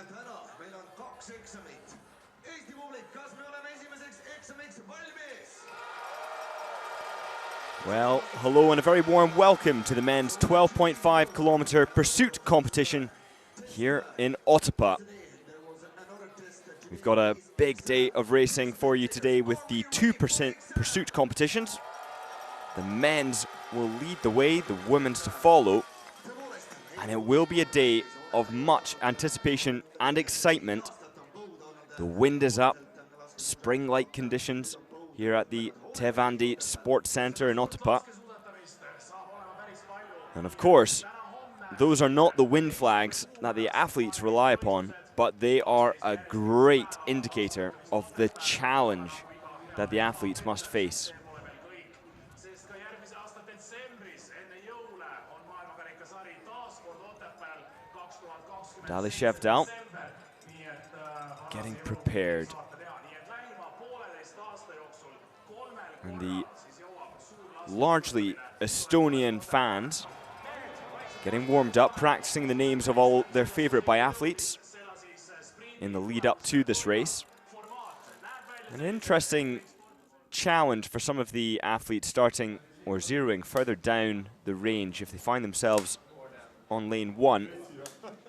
ja täna meil on 2 eksamit. Eesti publik, kas me oleme esimeseks eksamiks valmis? Well, hello and a very warm welcome to the men's 12.5 kilometer pursuit competition here in Otepää. We've got a big day of racing for you today with the 2% pursuit competitions. The men's will lead the way, the women's to follow, and it will be a day of much anticipation and excitement. The wind is up, spring-like conditions here at the Tevandi Sports Centre in Otepää. And of course, those are not the wind flags that the athletes rely upon, but they are a great indicator of the challenge that the athletes must face. Dali Shevdal getting prepared. And the largely Estonian fans getting warmed up, practicing the names of all their favorite biathletes in the lead up to this race. An interesting challenge for some of the athletes starting or zeroing further down the range. If they find themselves on lane 1,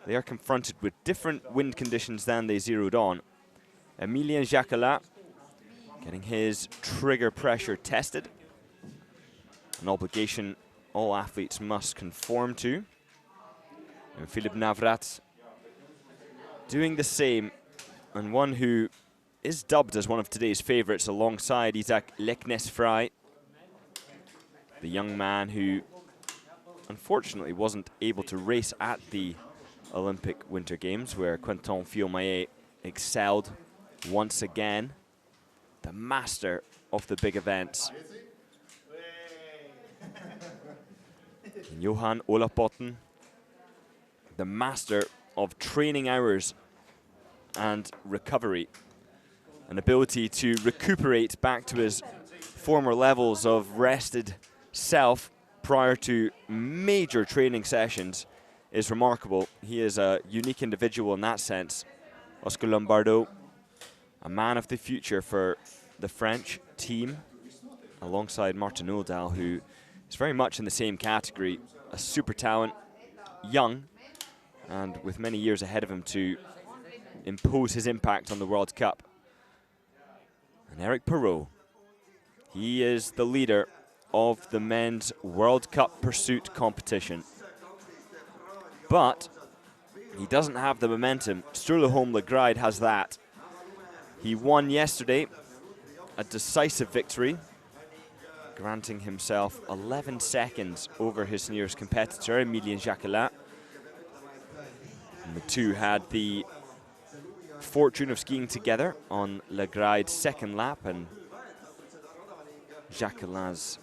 they are confronted with different wind conditions than they zeroed on. Emilien Jacquelin getting his trigger pressure tested, an obligation all athletes must conform to. And Philip Navrat doing the same, and one who is dubbed as one of today's favorites alongside Isaac Leknes-Frey, the young man who unfortunately wasn't able to race at the Olympic Winter Games, where Quentin Fillon-Maillet excelled once again. The master of the big events. And Johan Olapotten, the master of training hours and recovery. An ability to recuperate back to his former levels of rested self prior to major training sessions is remarkable. He is a unique individual in that sense. Oscar Lombardo, a man of the future for the French team, alongside Martin Oldal, who is very much in the same category, a super talent, young, and with many years ahead of him to impose his impact on the World Cup. And Eric Perrault, he is the leader of the men's World Cup pursuit competition. But he doesn't have the momentum. Sturleholm Legride has that. He won yesterday, a decisive victory, granting himself 11 seconds over his nearest competitor, Emilien Jacquelin. And the two had the fortune of skiing together on Legride's second lap and Jacquelin's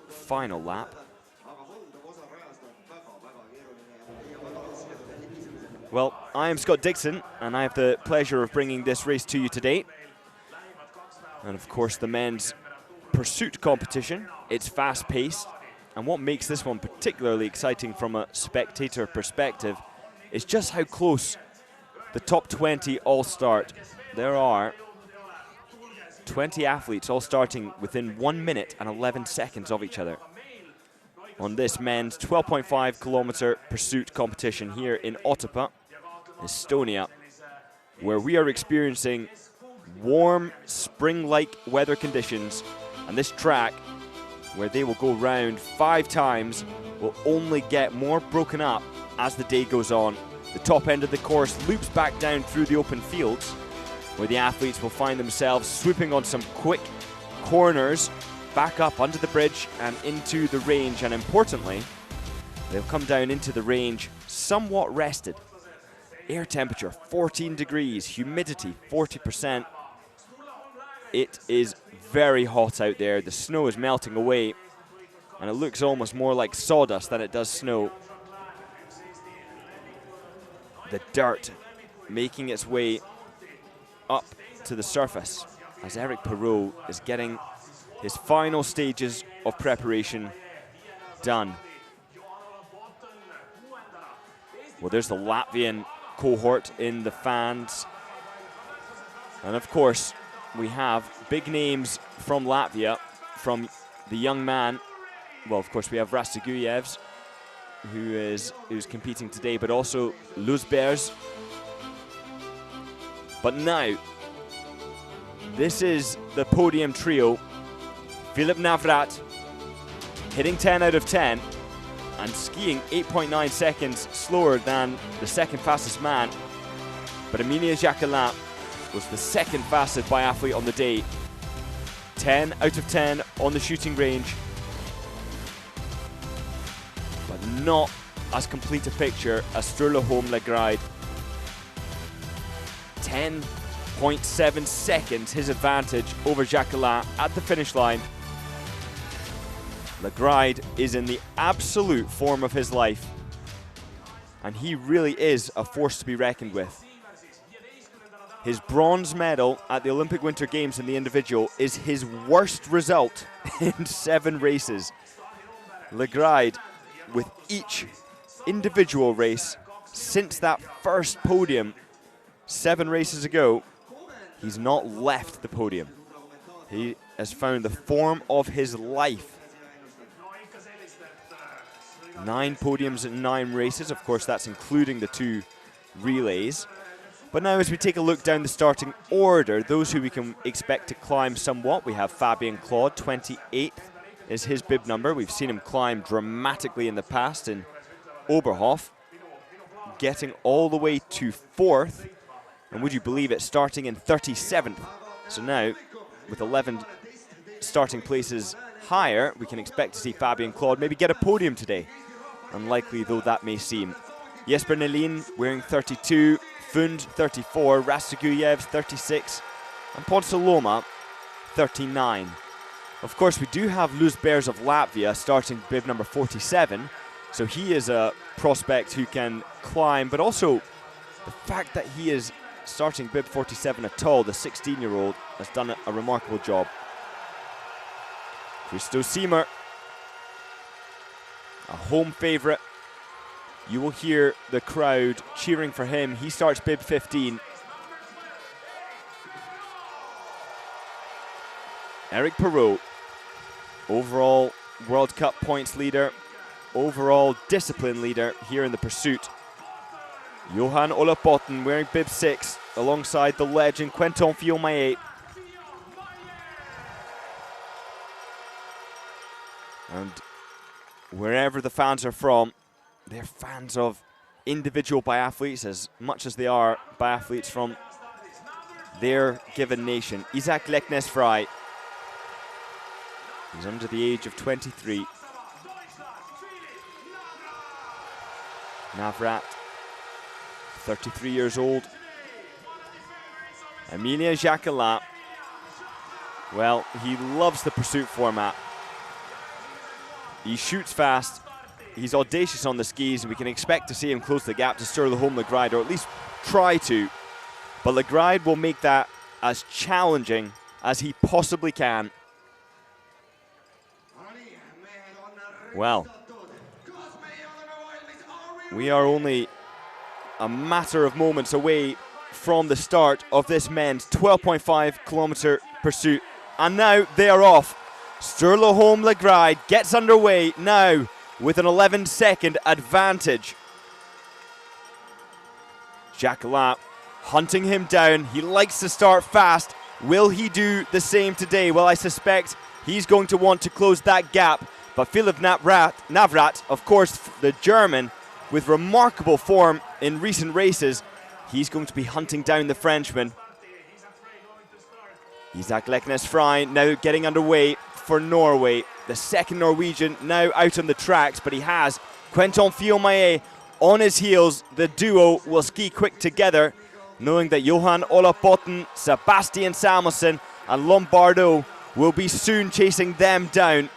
final lap. Well, I am Scott Dixon, and I have the pleasure of bringing this race to you today. And of course, the men's pursuit competition, it's fast-paced. And what makes this one particularly exciting from a spectator perspective is just how close the top 20 all start. There are 20 athletes all starting within 1 minute and 11 seconds of each other on this men's 12.5 kilometer pursuit competition here in Otepää, Estonia, where we are experiencing warm, spring-like weather conditions, and this track, where they will go round 5 times, will only get more broken up as the day goes on. The top end of the course loops back down through the open fields, where the athletes will find themselves swooping on some quick corners, back up under the bridge and into the range, and importantly, they'll come down into the range somewhat rested. Air temperature 14 degrees, humidity 40%. It is very hot out there. The snow is melting away, and it looks almost more like sawdust than it does snow. The dirt making its way up to the surface as Eric Perrault is getting his final stages of preparation done. Well, there's the Latvian cohort in the fans. And of course, we have big names from Latvia, from the young man. Well, of course, we have Rastagujevs, who's competing today, but also Luzbers. But now, this is the podium trio. Filip Navrat hitting 10 out of 10 and skiing 8.9 seconds slower than the second fastest man. But Emilia Jacquelin was the second fastest biathlete on the day. 10 out of 10 on the shooting range. But not as complete a picture as Sturla Holm Legride. 10.7 seconds his advantage over Jacquelin at the finish line. Legride is in the absolute form of his life, and he really is a force to be reckoned with. His bronze medal at the Olympic Winter Games in the individual is his worst result in 7 races. Legride, with each individual race since that first podium 7 races ago, he's not left the podium. He has found the form of his life. 9 podiums in 9 races. Of course, that's including the 2 relays. But now as we take a look down the starting order, those who we can expect to climb somewhat, we have Fabian Claude, 28th is his bib number. We've seen him climb dramatically in the past in Oberhof, getting all the way to 4th. And would you believe it, starting in 37th. So now, with 11 starting places higher, we can expect to see Fabian Claude maybe get a podium today. Unlikely though that may seem. Jesper Nelin wearing 32, Fund 34, Rastagujevs 36, and Ponsaloma 39. Of course, we do have Luzbers of Latvia starting bib number 47, so he is a prospect who can climb, but also the fact that he is starting bib 47 at all, the 16-year-old, has done a remarkable job. Christo Siemer, a home favourite. You will hear the crowd cheering for him. He starts bib 15. Eric Perrault, overall World Cup points leader, overall discipline leader here in the pursuit. Johan Olapotten wearing bib 6 alongside the legend Quentin Fillon-Maillet. And wherever the fans are from, they're fans of individual biathletes as much as they are biathletes from their given nation. Isaac Leknes-Frey, he's under the age of 23. Navrat, 33 years old. Emilia Jacquelin, well, he loves the pursuit format. He shoots fast, he's audacious on the skis, and we can expect to see him close the gap to Sturla Holm Legride, or at least try to. But Legride will make that as challenging as he possibly can. Well, we are only a matter of moments away from the start of this men's 12.5 kilometer pursuit. And now they are off. Sturla Holm Legride gets underway now with an 11-second advantage. Jacquelin hunting him down. He likes to start fast. Will he do the same today? Well, I suspect he's going to want to close that gap. But Filip Navrat, of course, the German, with remarkable form in recent races, he's going to be hunting down the Frenchman. Isaac Leknes-Frey now getting underway for Norway. The second Norwegian now out on the tracks, but he has Quentin Fillon-Maillet on his heels. The duo will ski quick together, knowing that Johan Olapotten, Sebastian Samuelsson and Lombardo will be soon chasing them down.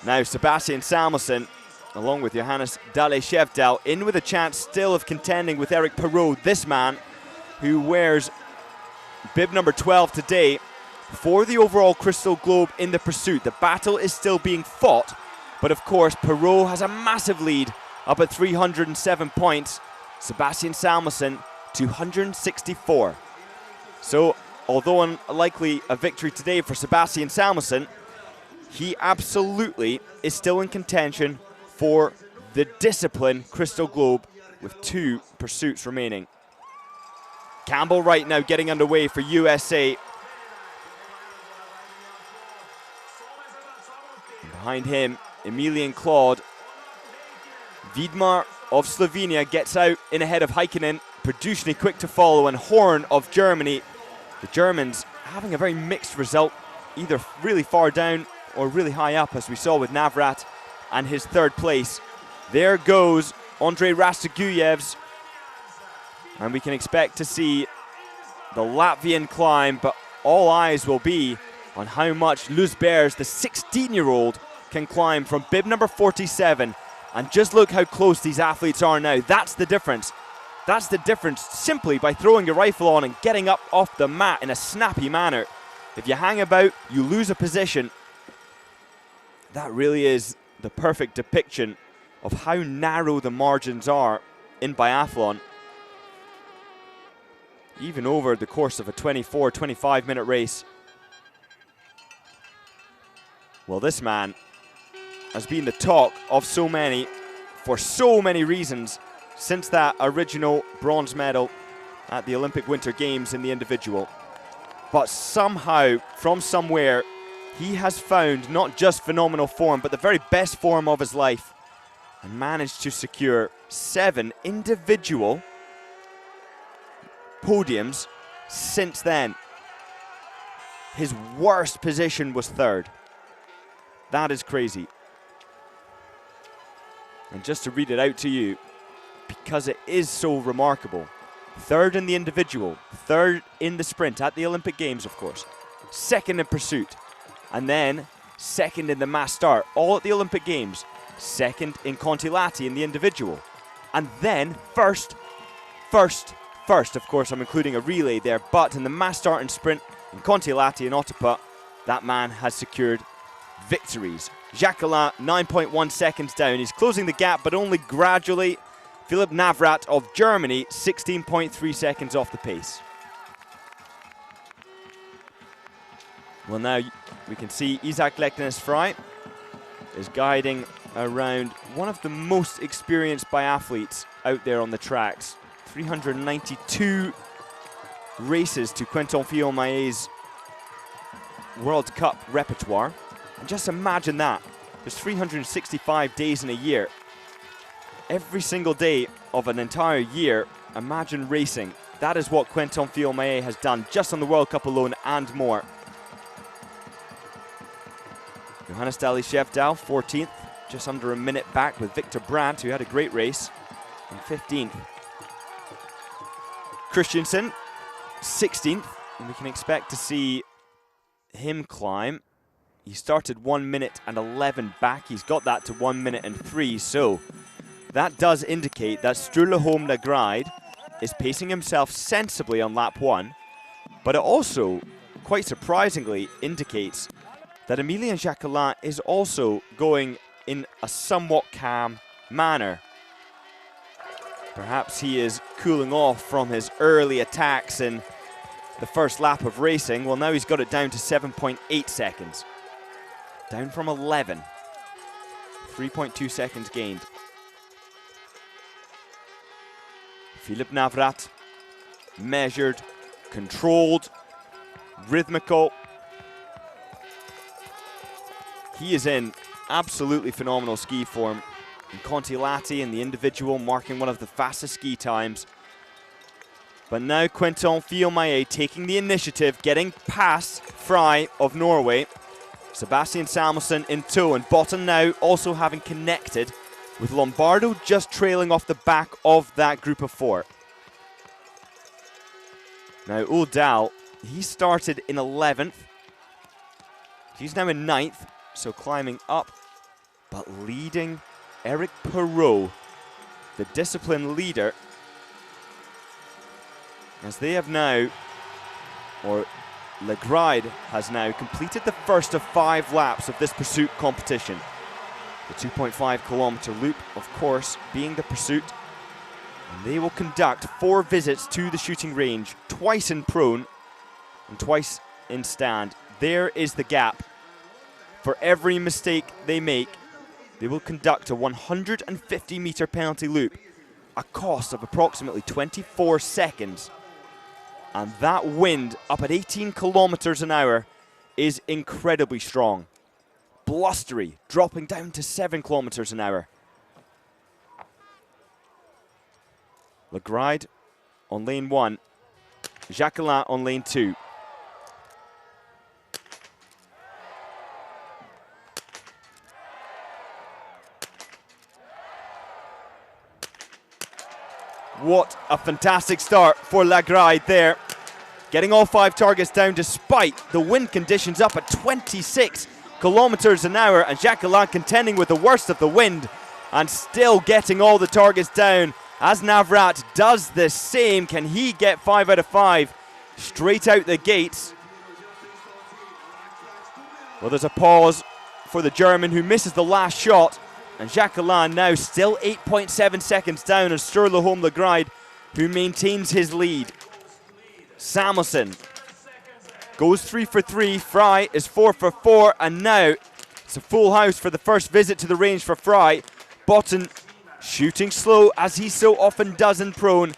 Now Sebastian Samuelsson, along with Johannes Dale-Chevdal, in with a chance still of contending with Eric Perrault, this man who wears bib number 12 today for the overall Crystal Globe in the pursuit. The battle is still being fought, but of course Perrault has a massive lead up at 307 points. Sebastian Samuelsson, 264. So, although unlikely a victory today for Sebastian Samuelsson, he absolutely is still in contention for the discipline Crystal Globe with 2 pursuits remaining. Campbell right now getting underway for USA. And behind him, Emilian Claude. Vidmar of Slovenia gets out in ahead of Heikkinen. Produčny quick to follow, and Horn of Germany. The Germans having a very mixed result, either really far down or really high up, as we saw with Navrat and his 3rd place. There goes Andrei Rastaguyev's, and we can expect to see the Latvian climb, but all eyes will be on how much Luz Bears, the 16-year-old, can climb from bib number 47. And just look how close these athletes are now. That's the difference. That's the difference simply by throwing your rifle on and getting up off the mat in a snappy manner. If you hang about, you lose a position. That really is the perfect depiction of how narrow the margins are in biathlon. Even over the course of a 24, 25-minute race. Well, this man has been the talk of so many for so many reasons since that original bronze medal at the Olympic Winter Games in the individual. But somehow, from somewhere, he has found not just phenomenal form, but the very best form of his life, and managed to secure 7 individual podiums since then. His worst position was 3rd. That is crazy. And just to read it out to you, because it is so remarkable. 3rd in the individual, 3rd in the sprint at the Olympic Games, of course. 2nd in pursuit, and then 2nd in the mass start, all at the Olympic Games. 2nd in Kontiolahti in the individual. And then first. Of course, I'm including a relay there, but in the mass start and sprint in Kontiolahti and Otepää, that man has secured victories. Jacquelin 9.1 seconds down. He's closing the gap, but only gradually. Philipp Navrat of Germany, 16.3 seconds off the pace. Well, now we can see Isaac Leknes-Frey is guiding around one of the most experienced biathletes out there on the tracks. 392 races to Quentin Fillon-Maillet's World Cup repertoire. And just imagine that. There's 365 days in a year. Every single day of an entire year, imagine racing. That is what Quentin Fillon-Maillet has done just on the World Cup alone and more. Johannes Daly-Shevdal, 14th, just under a minute back with Victor Brandt, who had a great race, in 15th. Christiansen, 16th, and we can expect to see him climb. He started 1 minute and 11 back. He's got that to 1 minute and 3, so that does indicate that Sturla Holm Lagride is pacing himself sensibly on lap 1, but it also, quite surprisingly, indicates that Emilien Jacquelin is also going in a somewhat calm manner. Perhaps he is cooling off from his early attacks in the first lap of racing. Well, now he's got it down to 7.8 seconds. Down from 11. 3.2 seconds gained. Philipp Navrat, measured, controlled, rhythmical. He is in absolutely phenomenal ski form. In Kontiolahti in the individual, marking one of the fastest ski times. But now Quentin Fillon-Maillet taking the initiative, getting past Frey of Norway. Sebastian Samuelsson in tow, and Botten now also having connected with Lombardo just trailing off the back of that group of 4. Now O'Dowd, he started in 11th. He's now in 9th, so climbing up, but leading Eric Perrault, the discipline leader, as they have now, or Lagride has now completed the first of 5 laps of this pursuit competition. The 2.5 kilometer loop, of course, being the pursuit. They will conduct 4 visits to the shooting range, twice in prone and twice in stand. There is the gap. For every mistake they make, they will conduct a 150-meter penalty loop, a cost of approximately 24 seconds. And that wind up at 18 kilometers an hour is incredibly strong. Blustery, dropping down to 7 kilometers an hour. Legride on lane 1, Jacquelin on lane 2. What a fantastic start for Legride there. Getting all 5 targets down despite the wind conditions up at 26 kilometers an hour, and Jacquelin contending with the worst of the wind and still getting all the targets down as Navrat does the same. Can he get 5 out of 5 straight out the gates? Well, there's a pause for the German who misses the last shot, and Jacquelin now still 8.7 seconds down on Sturla Legride, who maintains his lead. Samuelson goes 3 for 3, Fry is 4 for 4, and now it's a full house for the first visit to the range for Fry. Botten shooting slow as he so often does in prone,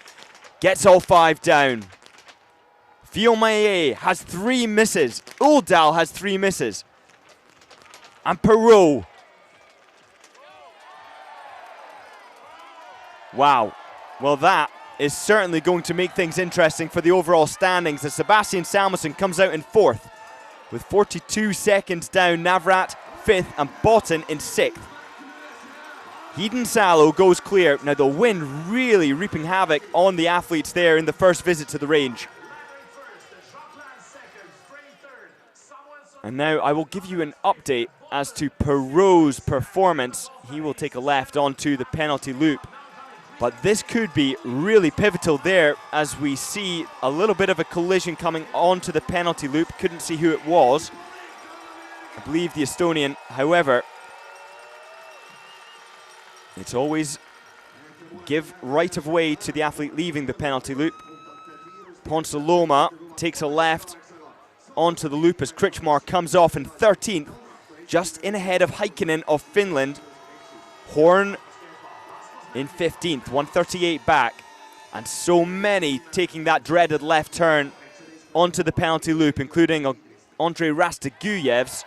gets all 5 down. Fiomaye has 3 misses, Uldal has 3 misses, and Perrault. Wow, well that is certainly going to make things interesting for the overall standings as Sebastian Samuelson comes out in 4th with 42 seconds down, Navrat 5th and Botten in 6th. Hedin Salo goes clear. Now the wind really reaping havoc on the athletes there in the first visit to the range. And now I will give you an update as to Perrault's performance. He will take a left onto the penalty loop. But this could be really pivotal there as we see a little bit of a collision coming onto the penalty loop. Couldn't see who it was. I believe the Estonian. However, it's always give right of way to the athlete leaving the penalty loop. Ponsaloma takes a left onto the loop as Kritschmar comes off in 13th, just in ahead of Heikkinen of Finland. Horn in 15th, 138 back, and so many taking that dreaded left turn onto the penalty loop, including Andrei Rastaguyev's.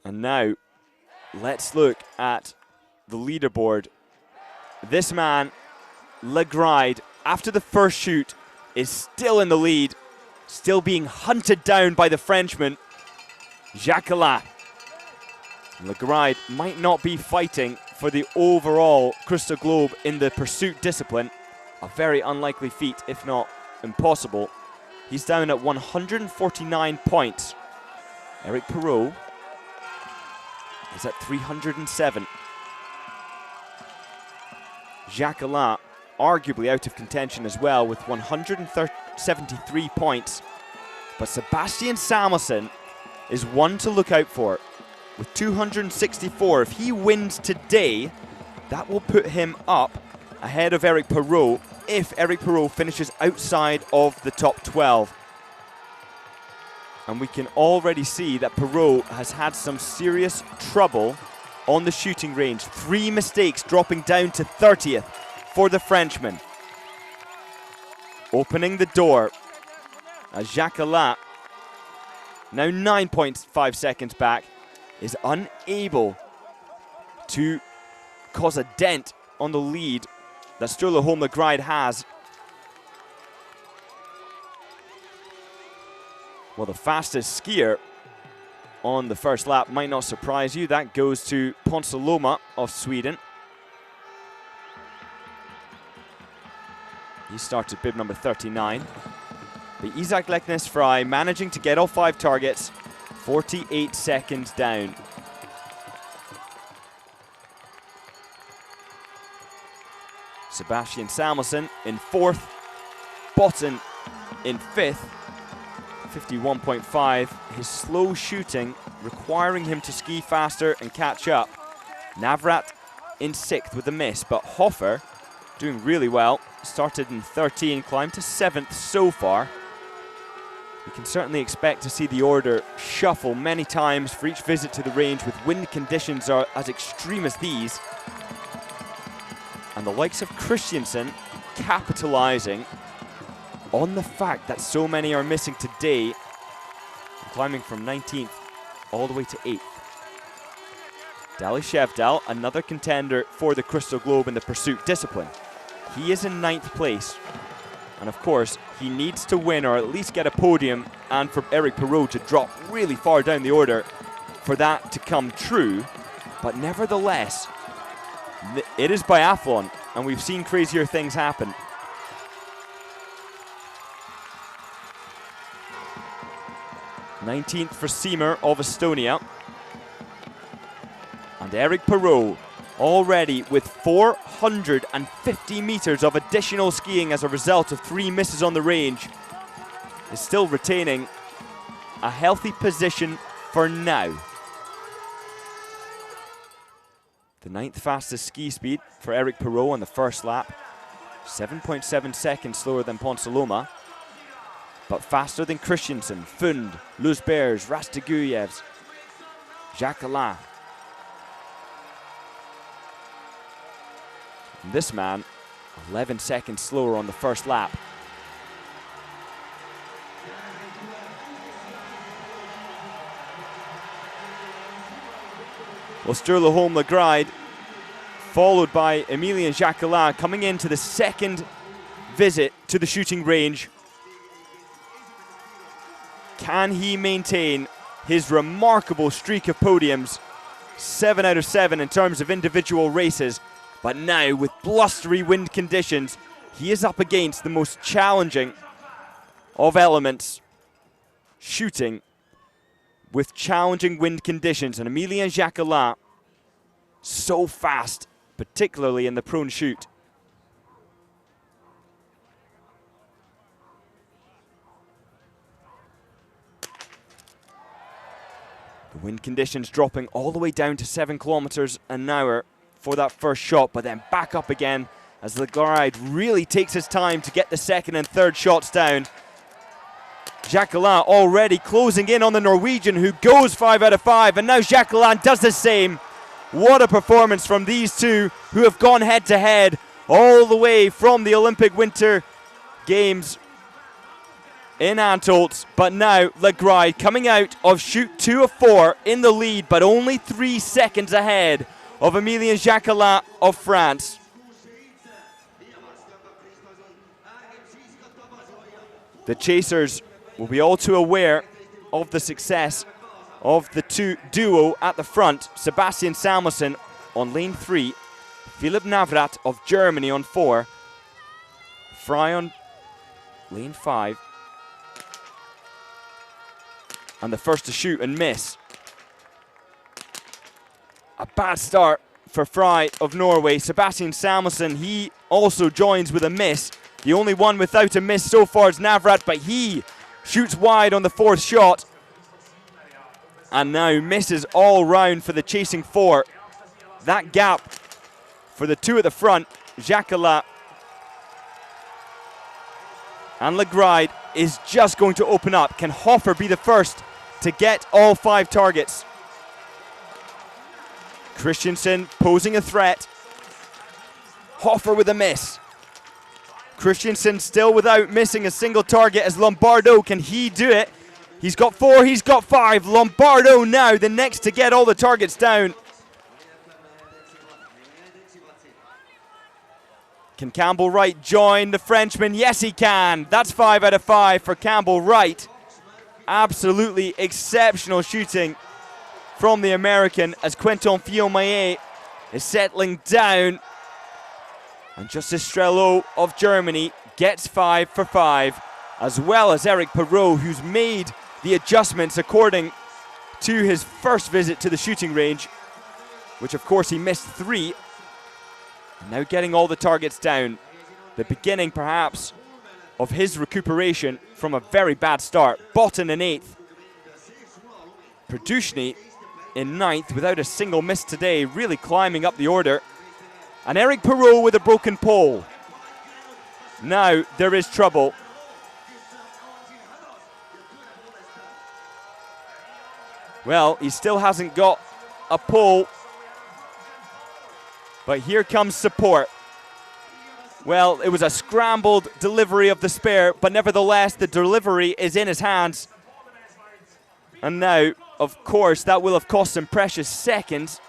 And now, let's look at the leaderboard. This man, Legride, after the first shoot, is still in the lead, still being hunted down by the Frenchman, Jacquelin. Legride might not be fighting for the overall Crystal Globe in the pursuit discipline. A very unlikely feat, if not impossible. He's down at 149 points. Eric Perrault is at 307. Jacquelin arguably out of contention as well with 173 points. But Sebastian Samuelson is one to look out for with 264. If he wins today, that will put him up ahead of Eric Perrault if Eric Perrault finishes outside of the top 12. And we can already see that Perrault has had some serious trouble on the shooting range. 3 mistakes, dropping down to 30th for the Frenchman. Opening the door as Jacquelin, now 9.5 seconds back, is unable to cause a dent on the lead that Sturla Legride has. Well, the fastest skier on the first lap might not surprise you. That goes to Ponsaloma of Sweden. He started bib number 39. But Isak Leknes Fry managing to get all 5 targets, 48 seconds down. Sebastian Samuelson in 4th, Botten in 5th, 51.5. His slow shooting requiring him to ski faster and catch up. Navrat in 6th with a miss, but Hofer doing really well. Started in 13, climbed to 7th so far. We can certainly expect to see the order shuffle many times for each visit to the range with wind conditions are as extreme as these. And the likes of Christiansen capitalizing on the fact that so many are missing today, climbing from 19th all the way to 8th. Dali Shevdal, another contender for the Crystal Globe in the pursuit discipline. He is in 9th place. And of course, he needs to win or at least get a podium, and for Eric Perrault to drop really far down the order for that to come true. But nevertheless, it is biathlon, and we've seen crazier things happen. '19th for Siemer of Estonia. And Eric Perrault already with 450 meters of additional skiing as a result of 3 misses on the range, is still retaining a healthy position for now. The 9th fastest ski speed for Eric Perrault on the first lap, 7.7 seconds slower than Ponsaloma, but faster than Christiansen, Fund, Luzberge, Rastiguyevs, Jacquelin. And this man, 11 seconds slower on the first lap. Well, Sturla Holm Lagride, followed by Emilien Jacquelin, coming into the second visit to the shooting range. Can he maintain his remarkable streak of podiums? 7 out of 7 in terms of individual races. But now, with blustery wind conditions, he is up against the most challenging of elements, shooting with challenging wind conditions. And Emilien Jacquelin, so fast, particularly in the prone shoot. The wind conditions dropping all the way down to 7 kilometers an hour for that first shot, but then back up again as Lagride really takes his time to get the second and third shots down. Jacquelin already closing in on the Norwegian, who goes 5 out of 5, and now Jacquelin does the same. What a performance from these two who have gone head to head all the way from the Olympic Winter Games in Antolz. But now Lagride coming out of shoot 2 of 4 in the lead, but only 3 seconds ahead of Emilien Jacquelin of France. The chasers will be all too aware of the success of the duo at the front. Sebastian Samuelson on lane 3, Philipp Navrat of Germany on 4, Fry on lane 5, and the first to shoot and miss. A bad start for Fry of Norway. Sebastian Samuelson, he also joins with a miss. The only one without a miss so far is Navrat, but he shoots wide on the 4th shot. And now misses all round for the chasing 4. That gap for the 2 at the front, Jacquelin and Lagride, is just going to open up. Can Hofer be the first to get all 5 targets? Christiansen posing a threat. Hofer with a miss. Christiansen still without missing a single target as Lombardo. Can he do it? He's got 4, he's got 5. Lombardo now the next to get all the targets down. Can Campbell Wright join the Frenchman? Yes, he can. That's 5 out of 5 for Campbell Wright. Absolutely exceptional shooting from the American as Quentin Fillon-Maillet is settling down. And Justice Strelot of Germany gets 5 for 5, as well as Eric Perrault, who's made the adjustments according to his first visit to the shooting range, which of course he missed 3. And now getting all the targets down. The beginning perhaps of his recuperation from a very bad start. Botten in 8th. Produshny in 9th without a single miss today, really climbing up the order. And Eric Perrault with a broken pole. Now there is trouble. Well, he still hasn't got a pole. But here comes support. Well, it was a scrambled delivery of the spare, but nevertheless, the delivery is in his hands. And now, of course, that will have cost him precious seconds.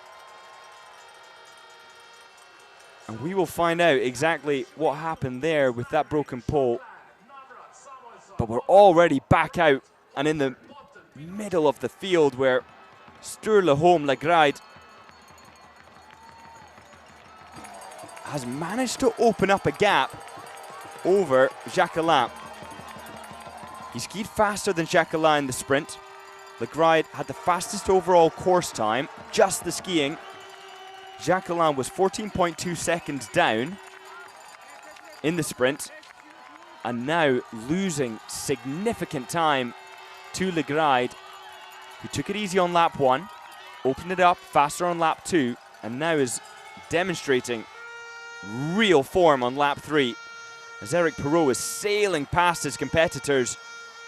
And we will find out exactly what happened there with that broken pole. But we're already back out and in the middle of the field where Sturla Holm Lagride has managed to open up a gap over Jacquelin. He skied faster than Jacquelin in the sprint. Lagride had the fastest overall course time, just the skiing. Jacquelin was 14.2 seconds down in the sprint, and now losing significant time to Lagride, who took it easy on lap 1, opened it up faster on lap 2, and now is demonstrating real form on lap 3, as Eric Perrault is sailing past his competitors,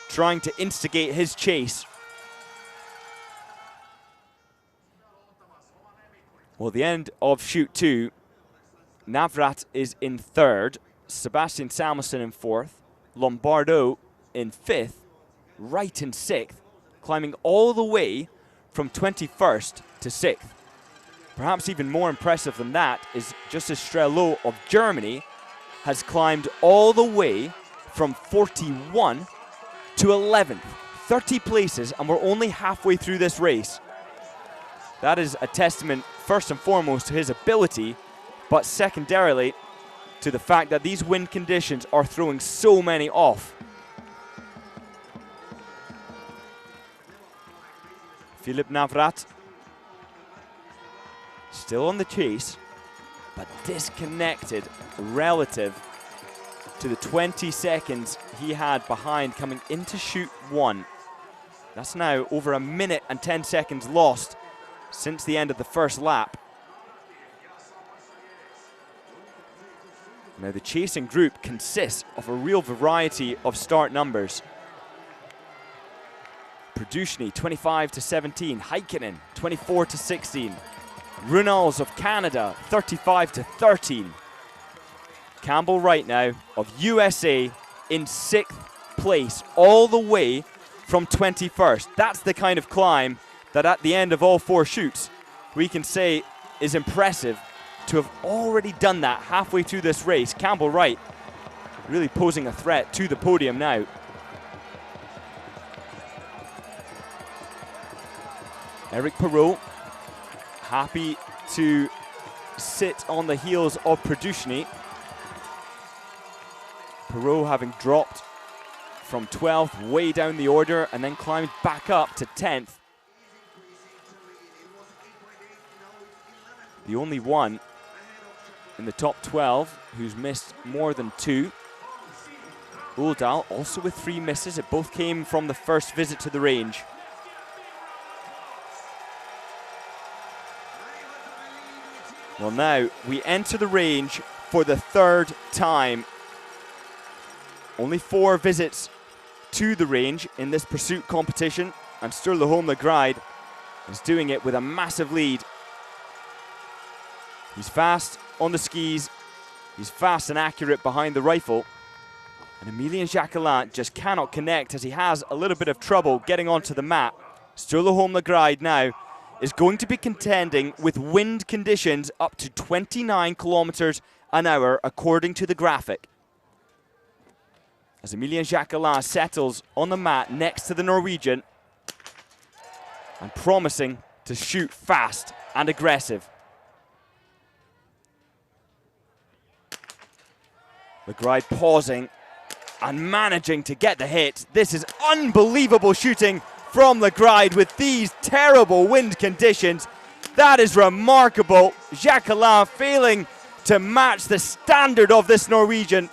trying to instigate his chase. Well, the end of shoot 2, Navrat is in 3rd, Sebastian Samuelsson in 4th, Lombardo in 5th, Wright in 6th, climbing all the way from 21st to 6th. Perhaps even more impressive than that is just as Strelot of Germany has climbed all the way from 41 to 11th. 30 places, and we're only halfway through this race. That is a testament, first and foremost, to his ability, but secondarily to the fact that these wind conditions are throwing so many off. Philippe Navrat still on the chase, but disconnected relative to the 20 seconds he had behind coming into shoot 1. That's now over 1 minute and 10 seconds lost since the end of the first lap. Now the chasing group consists of a real variety of start numbers. Produshny 25 to 17, Heikkinen 24 to 16, Runals of Canada 35 to 13. Campbell right now of USA in 6th place, all the way from 21st. That's the kind of climb that at the end of all 4 shoots we can say is impressive to have already done that halfway through this race. Campbell Wright really posing a threat to the podium now. Eric Perrault happy to sit on the heels of Produshny. Perrault having dropped from 12th way down the order and then climbed back up to 10th. The only one in the top 12 who's missed more than 2. Uldal also with 3 misses. It both came from the first visit to the range. Well, now we enter the range for the 3rd time. Only 4 visits to the range in this pursuit competition, and Sturla Holm Lagride is doing it with a massive lead. He's fast on the skis, he's fast and accurate behind the rifle, and Emilien Jacquelin just cannot connect as he has a little bit of trouble getting onto the mat. Sturla Holm Lagride now is going to be contending with wind conditions up to 29 kilometers an hour according to the graphic. As Emilien Jacquelin settles on the mat next to the Norwegian and promising to shoot fast and aggressive. Lagride pausing and managing to get the hit. This is unbelievable shooting from Lagride with these terrible wind conditions. That is remarkable. Jacquelin failing to match the standard of this Norwegian.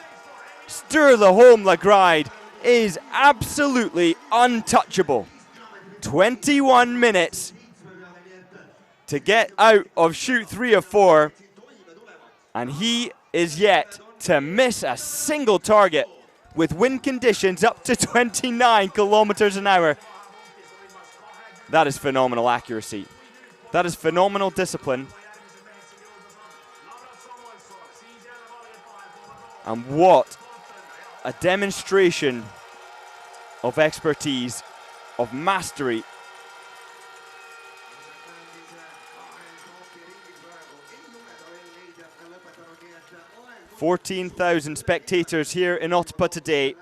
Sturla Holm Lagride is absolutely untouchable. 21 minutes to get out of shoot 3 of 4. And he is yet to miss a single target with wind conditions up to 29 kilometers an hour. That is phenomenal accuracy. That is phenomenal discipline. And what a demonstration of expertise, of mastery. 14,000 spectators here in Otepää today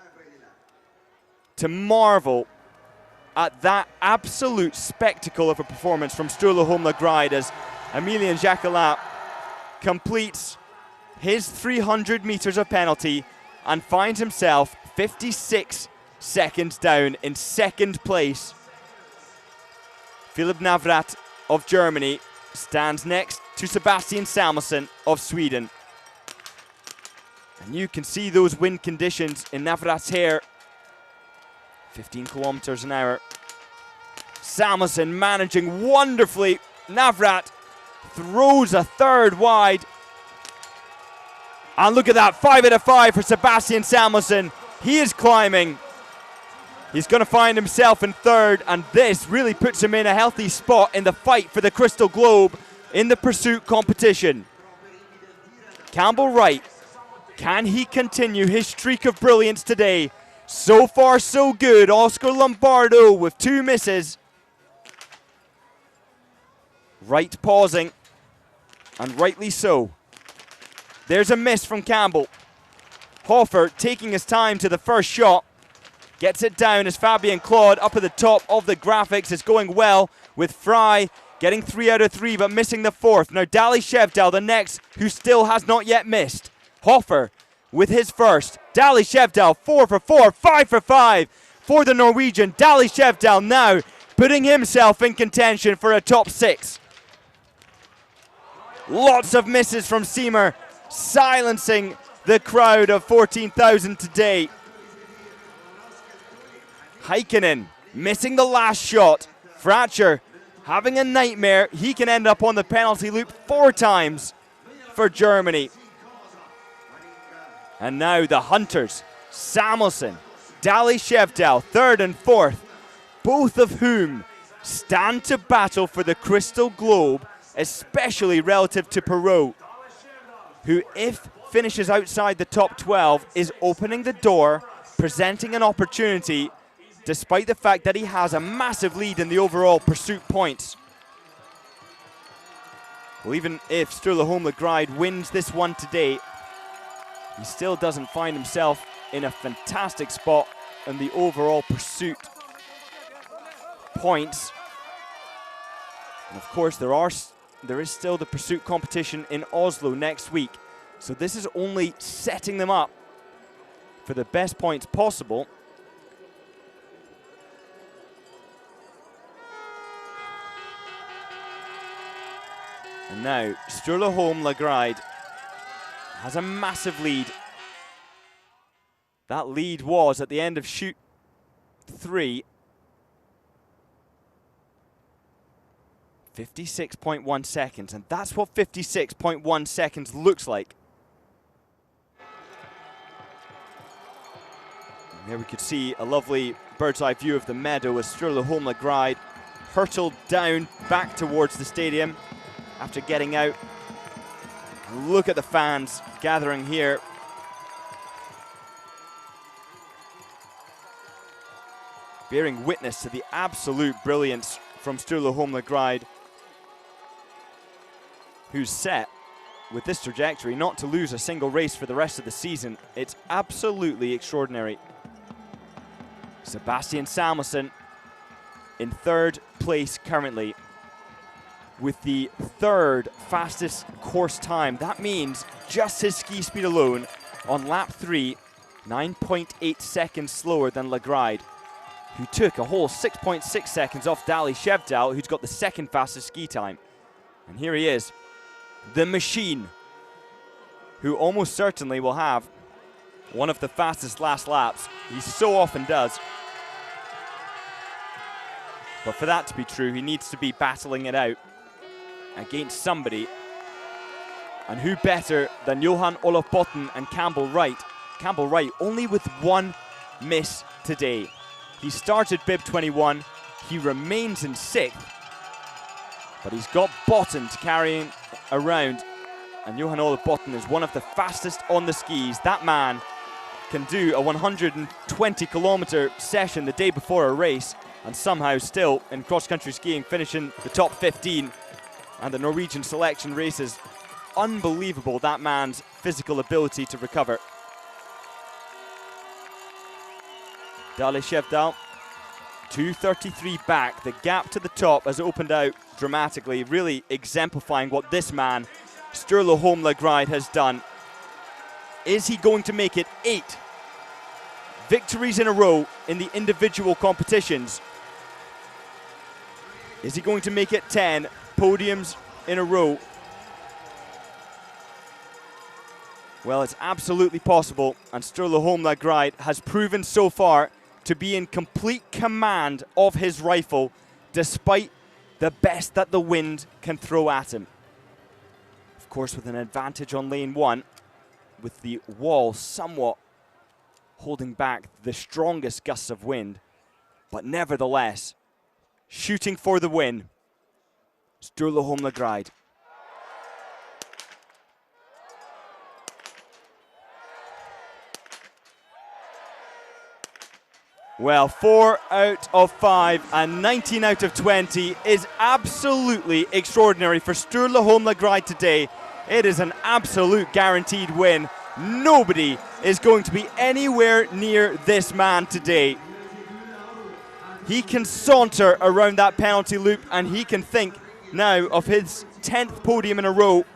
to marvel at that absolute spectacle of a performance from Sturla Holmla as Emilien Jacquelin completes his 300 meters of penalty and finds himself 56 seconds down in second place. Philip Navrat of Germany stands next to Sebastian Samuelsson of Sweden. And you can see those wind conditions in Navrat's hair. 15 kilometers an hour. Samuelsson managing wonderfully. Navrat throws a third wide. And look at that, 5 out of 5 for Sebastian Samuelsson. He is climbing. He's going to find himself in third, and this really puts him in a healthy spot in the fight for the Crystal Globe in the pursuit competition. Campbell Wright, can he continue his streak of brilliance today? So far, so good. Oscar Lombardo with 2 misses. Wright pausing, and rightly so. There's a miss from Campbell. Hofer taking his time to the first shot. Gets it down as Fabian Claude up at the top of the graphics is going well with Fry getting 3 out of 3 but missing the 4th. Now Dali Shevdal the next who still has not yet missed. Hofer with his first. Dali Shevdal 4 for 4, 5 for 5 for the Norwegian. Dali Shevdal now putting himself in contention for a top 6. Lots of misses from Seymour, silencing the crowd of 14,000 today. Heikkinen missing the last shot. Fratcher having a nightmare. He can end up on the penalty loop 4 times for Germany. And now the Hunters, Samuelsson, Dali Shevdal, 3rd and 4th, both of whom stand to battle for the Crystal Globe, especially relative to Perrault, who, if finishes outside the top 12, is opening the door, presenting an opportunity, despite the fact that he has a massive lead in the overall pursuit points. Well, even if Sturla Holmla wins this one today, he still doesn't find himself in a fantastic spot in the overall pursuit points. And of course, there is still the pursuit competition in Oslo next week. So this is only setting them up for the best points possible. And now, Sturla Holmla has a massive lead. That lead was at the end of shoot 3. 56.1 seconds, and that's what 56.1 seconds looks like. And there we could see a lovely bird's eye view of the meadow as Sturla Holmla hurtled down back towards the stadium after getting out. Look at the fans gathering here. Bearing witness to the absolute brilliance from Sturla Holmla, who's set with this trajectory not to lose a single race for the rest of the season. It's absolutely extraordinary. Sebastian Samuelsson in 3rd place currently, with the 3rd fastest course time. That means just his ski speed alone on lap 3, 9.8 seconds slower than Lagride, who took a whole 6.6 seconds off Dali Shevdal, who's got the 2nd fastest ski time. And here he is, the machine, who almost certainly will have one of the fastest last laps. He so often does. But for that to be true, he needs to be battling it out against somebody And who better than Johan Olof Botten and Campbell Wright? Campbell Wright only with one miss today. He started bib 21, he remains in 6th, but he's got Botten to carry him around. And Johan Olof Botten is one of the fastest on the skis. That man can do a 120-kilometer session the day before a race and somehow still in cross-country skiing finish in the top 15. And the Norwegian selection races. Unbelievable, that man's physical ability to recover. Dale Skjevdal, 2:33 back. The gap to the top has opened out dramatically, really exemplifying what this man, Sturla Holmlagride, has done. Is he going to make it 8 victories in a row in the individual competitions? Is he going to make it 10 podiums in a row? Well, it's absolutely possible, and Sturla Holmlagride has proven so far to be in complete command of his rifle, despite the best that the wind can throw at him. Of course, with an advantage on lane 1, with the wall somewhat holding back the strongest gusts of wind, but nevertheless, shooting for the win, Sturla Holmlagride. Well, 4 out of 5 and 19 out of 20 is absolutely extraordinary for Sturla Holmlagride today. It is an absolute guaranteed win. Nobody is going to be anywhere near this man today. He can saunter around that penalty loop and he can think now of his 10th podium in a row,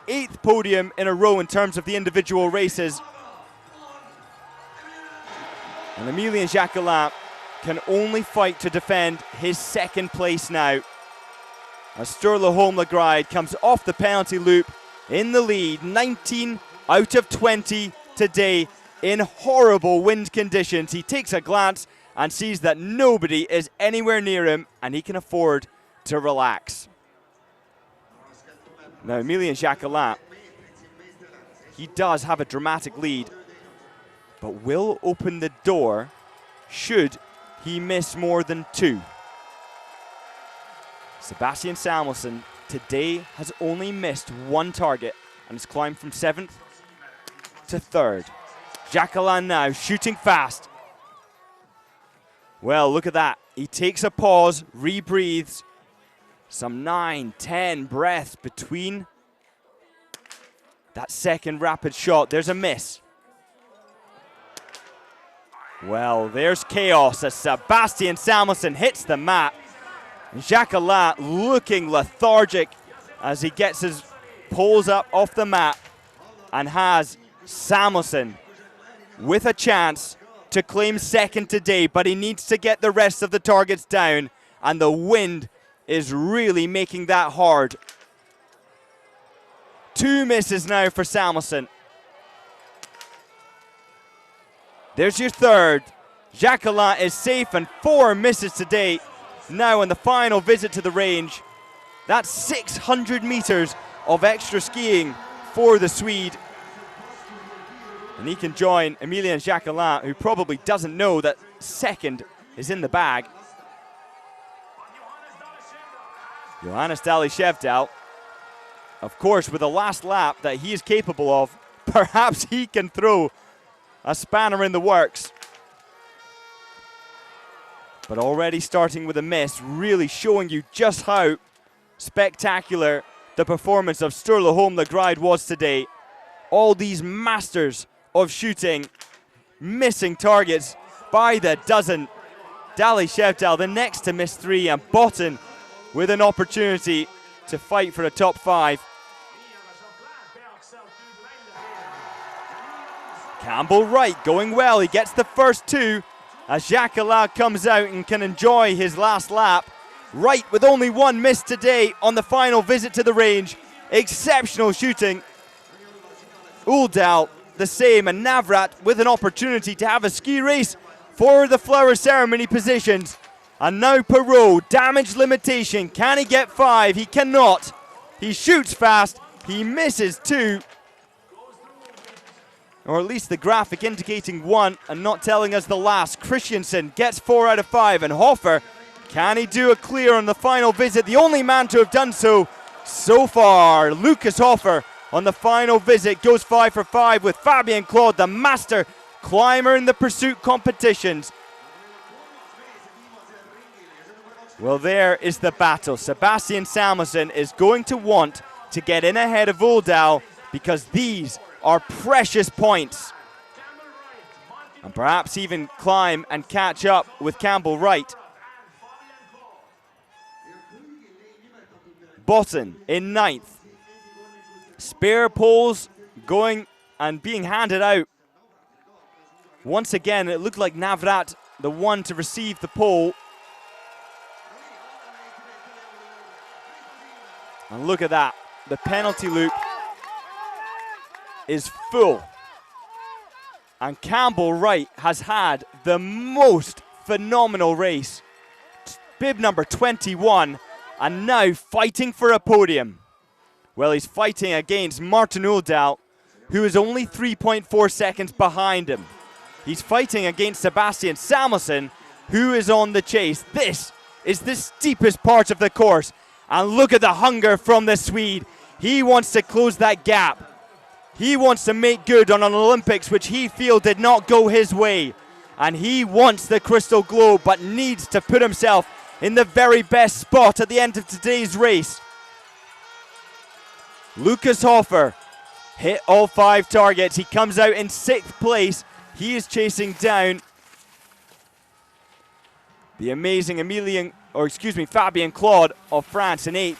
8th podium in a row in terms of the individual races. And Emilien Jacquelin can only fight to defend his 2nd place now. As Sturla Holmlagride comes off the penalty loop in the lead, 19 out of 20 today in horrible wind conditions. He takes a glance and sees that nobody is anywhere near him and he can afford to relax. Now Emilien Jacquelin, he does have a dramatic lead, but will open the door should he miss more than 2. Sebastian Samuelsson today has only missed 1 target and has climbed from 7th to 3rd. Jacquelin now shooting fast. Well, look at that. He takes a pause, rebreathes. Some 9-10 breaths between that 2nd rapid shot. There's a miss. Well, there's chaos as Sebastian Samuelsson hits the mat. Jacquelin looking lethargic as he gets his poles up off the mat and has Samuelsson with a chance to claim 2nd today, but he needs to get the rest of the targets down, and the wind is really making that hard. 2 misses now for Samuelsson. There's your 3rd. Jacquelin is safe and 4 misses today. Now on the final visit to the range. That's 600 meters of extra skiing for the Swede. And he can join Emilien Jacquelin, who probably doesn't know that 2nd is in the bag. Johannes Dale Skjevdal, of course, with the last lap that he is capable of, perhaps he can throw a spanner in the works. But already starting with a miss, really showing you just how spectacular the performance of Sturla Holmlagride was today. All these masters of shooting, missing targets by the dozen. Dale Skjevdal the next to miss 3, and Botten with an opportunity to fight for a top 5. Campbell Wright going well. He gets the first 2 as Jacquelin comes out and can enjoy his last lap. Wright with only 1 miss today on the final visit to the range. Exceptional shooting. Uldal the same, and Navrat with an opportunity to have a ski race for the flower ceremony positions. And now Perot, damage limitation. Can he get 5? He cannot. He shoots fast. He misses 2. Or at least the graphic indicating 1 and not telling us the last. Christiansen gets 4 out of 5, and Hofer, can he do a clear on the final visit? The only man to have done so far. Lucas Hofer on the final visit goes 5 for 5 with Fabien Claude, the master climber in the pursuit competitions. Well, there is the battle. Sebastian Samuelsson is going to want to get in ahead of Uldal because these are precious points. And perhaps even climb and catch up with Campbell Wright. Botten in 9th. Spear poles going and being handed out. Once again, it looked like Navrat, the one to receive the pole. And look at that. The penalty loop is full. And Campbell Wright has had the most phenomenal race. Bib number 21, and now fighting for a podium. Well, he's fighting against Martin Uldal, who is only 3.4 seconds behind him. He's fighting against Sebastian Samuelsson, who is on the chase. This is the steepest part of the course. And look at the hunger from the Swede. He wants to close that gap. He wants to make good on an Olympics which he feels did not go his way. And he wants the Crystal Globe, but needs to put himself in the very best spot at the end of today's race. Lucas Hofer hit all 5 targets. He comes out in 6th place. He is chasing down the amazing Fabien Claude of France in 8th.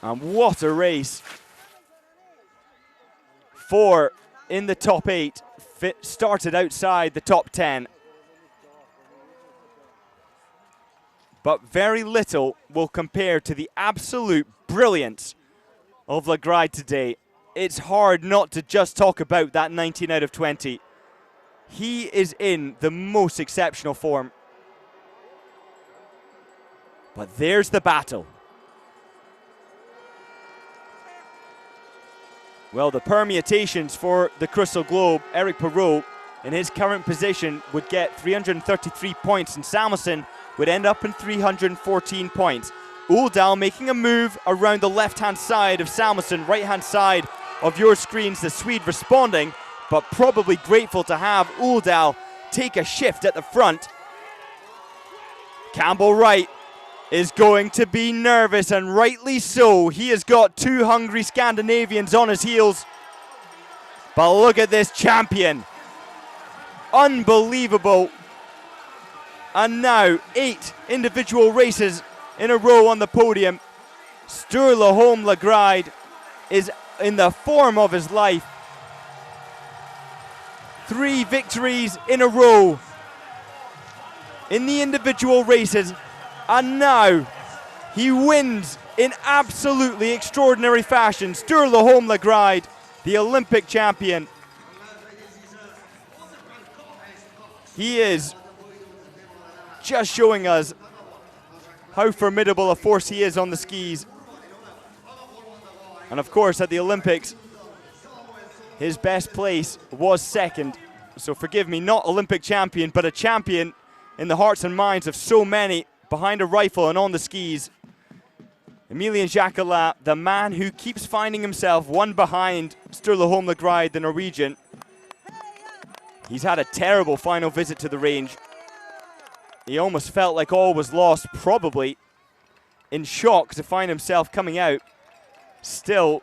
And what a race. 4 in the top 8, started outside the top 10. But very little will compare to the absolute brilliance of Lagride today. It's hard not to just talk about that 19 out of 20. He is in the most exceptional form. But there's the battle. Well, the permutations for the Crystal Globe, Eric Perrault, in his current position, would get 333 points, and Samuelsson would end up in 314 points. Uldal making a move around the left-hand side of Samuelsson, right-hand side of your screens, the Swede responding, but probably grateful to have Uldal take a shift at the front. Campbell Wright is going to be nervous, and rightly so. He has got 2 hungry Scandinavians on his heels. But look at this champion. Unbelievable. And now 8 individual races in a row on the podium. Sturla Holm Lagride is in the form of his life. 3 victories in a row in the individual races. And now he wins in absolutely extraordinary fashion. Sturla Holm Lagride, the Olympic champion. He is just showing us how formidable a force he is on the skis. And of course, at the Olympics, his best place was 2nd. So forgive me, not Olympic champion, but a champion in the hearts and minds of so many behind a rifle and on the skis. Emilien Jacquelat, the man who keeps finding himself one behind Sturla Holm Lagride, the Norwegian. He's had a terrible final visit to the range. He almost felt like all was lost, probably in shock to find himself coming out still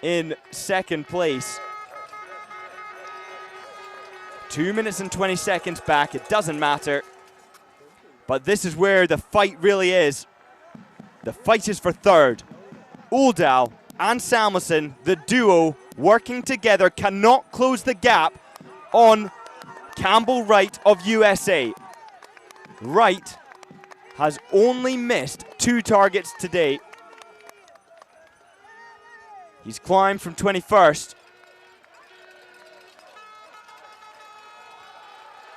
in 2nd place. 2 minutes and 20 seconds back, it doesn't matter. But this is where the fight really is. The fight is for 3rd. Uldal and Samuelsson, the duo working together, cannot close the gap on Campbell Wright of USA. Wright has only missed 2 targets today. He's climbed from 21st.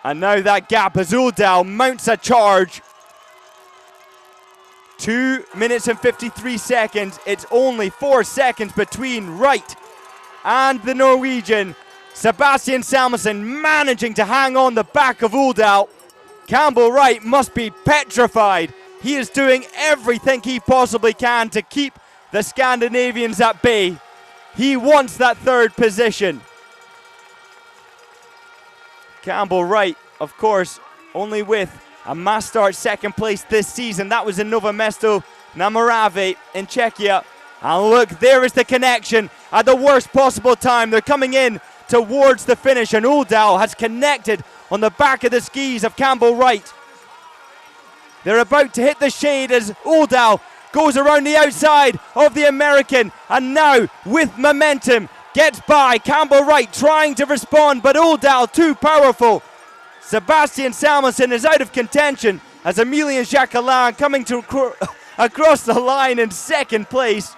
And now that gap as Uldal mounts a charge. 2 minutes and 53 seconds. It's only 4 seconds between Wright and the Norwegian. Sebastian Samuelsson managing to hang on the back of Uldal. Campbell Wright must be petrified. He is doing everything he possibly can to keep the Scandinavians at bay. He wants that third position. Campbell Wright, of course, only with a mass start second place this season. That was in Novo Mesto na Moravě in Czechia. And look, there is the connection at the worst possible time. They're coming in towards the finish, and Uldal has connected on the back of the skis of Campbell Wright. They're about to hit the shade as Uldal goes around the outside of the American, and now with momentum gets by. Campbell Wright trying to respond, but Uldal too powerful. Sebastian Samuelsson is out of contention as Emilien Jacquelin coming to across the line in second place.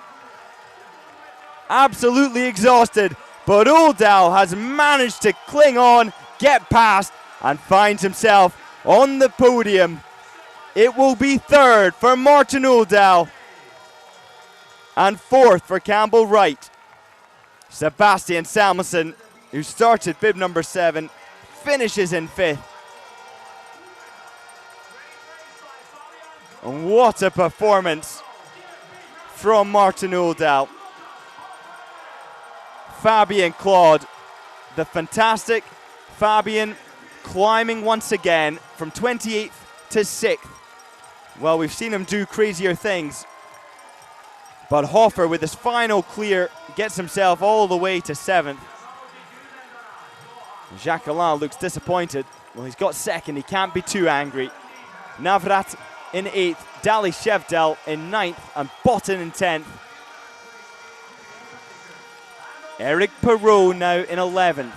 Absolutely exhausted, but Uldal has managed to cling on, get past, and finds himself on the podium. It will be third for Martin Uldal and fourth for Campbell Wright. Sebastian Samuelsson, who started bib number 7, finishes in 5th. And what a performance from Martin Uldal. Fabian Claude, the fantastic Fabian, climbing once again from 28th to 6th. Well, we've seen him do crazier things, but Hofer with his final clear gets himself all the way to 7th. Jacquelin looks disappointed. Well, he's got second, he can't be too angry. Navrat in 8th, Dali Shevdal in 9th, and Botten in 10th. Eric Perrault now in 11th.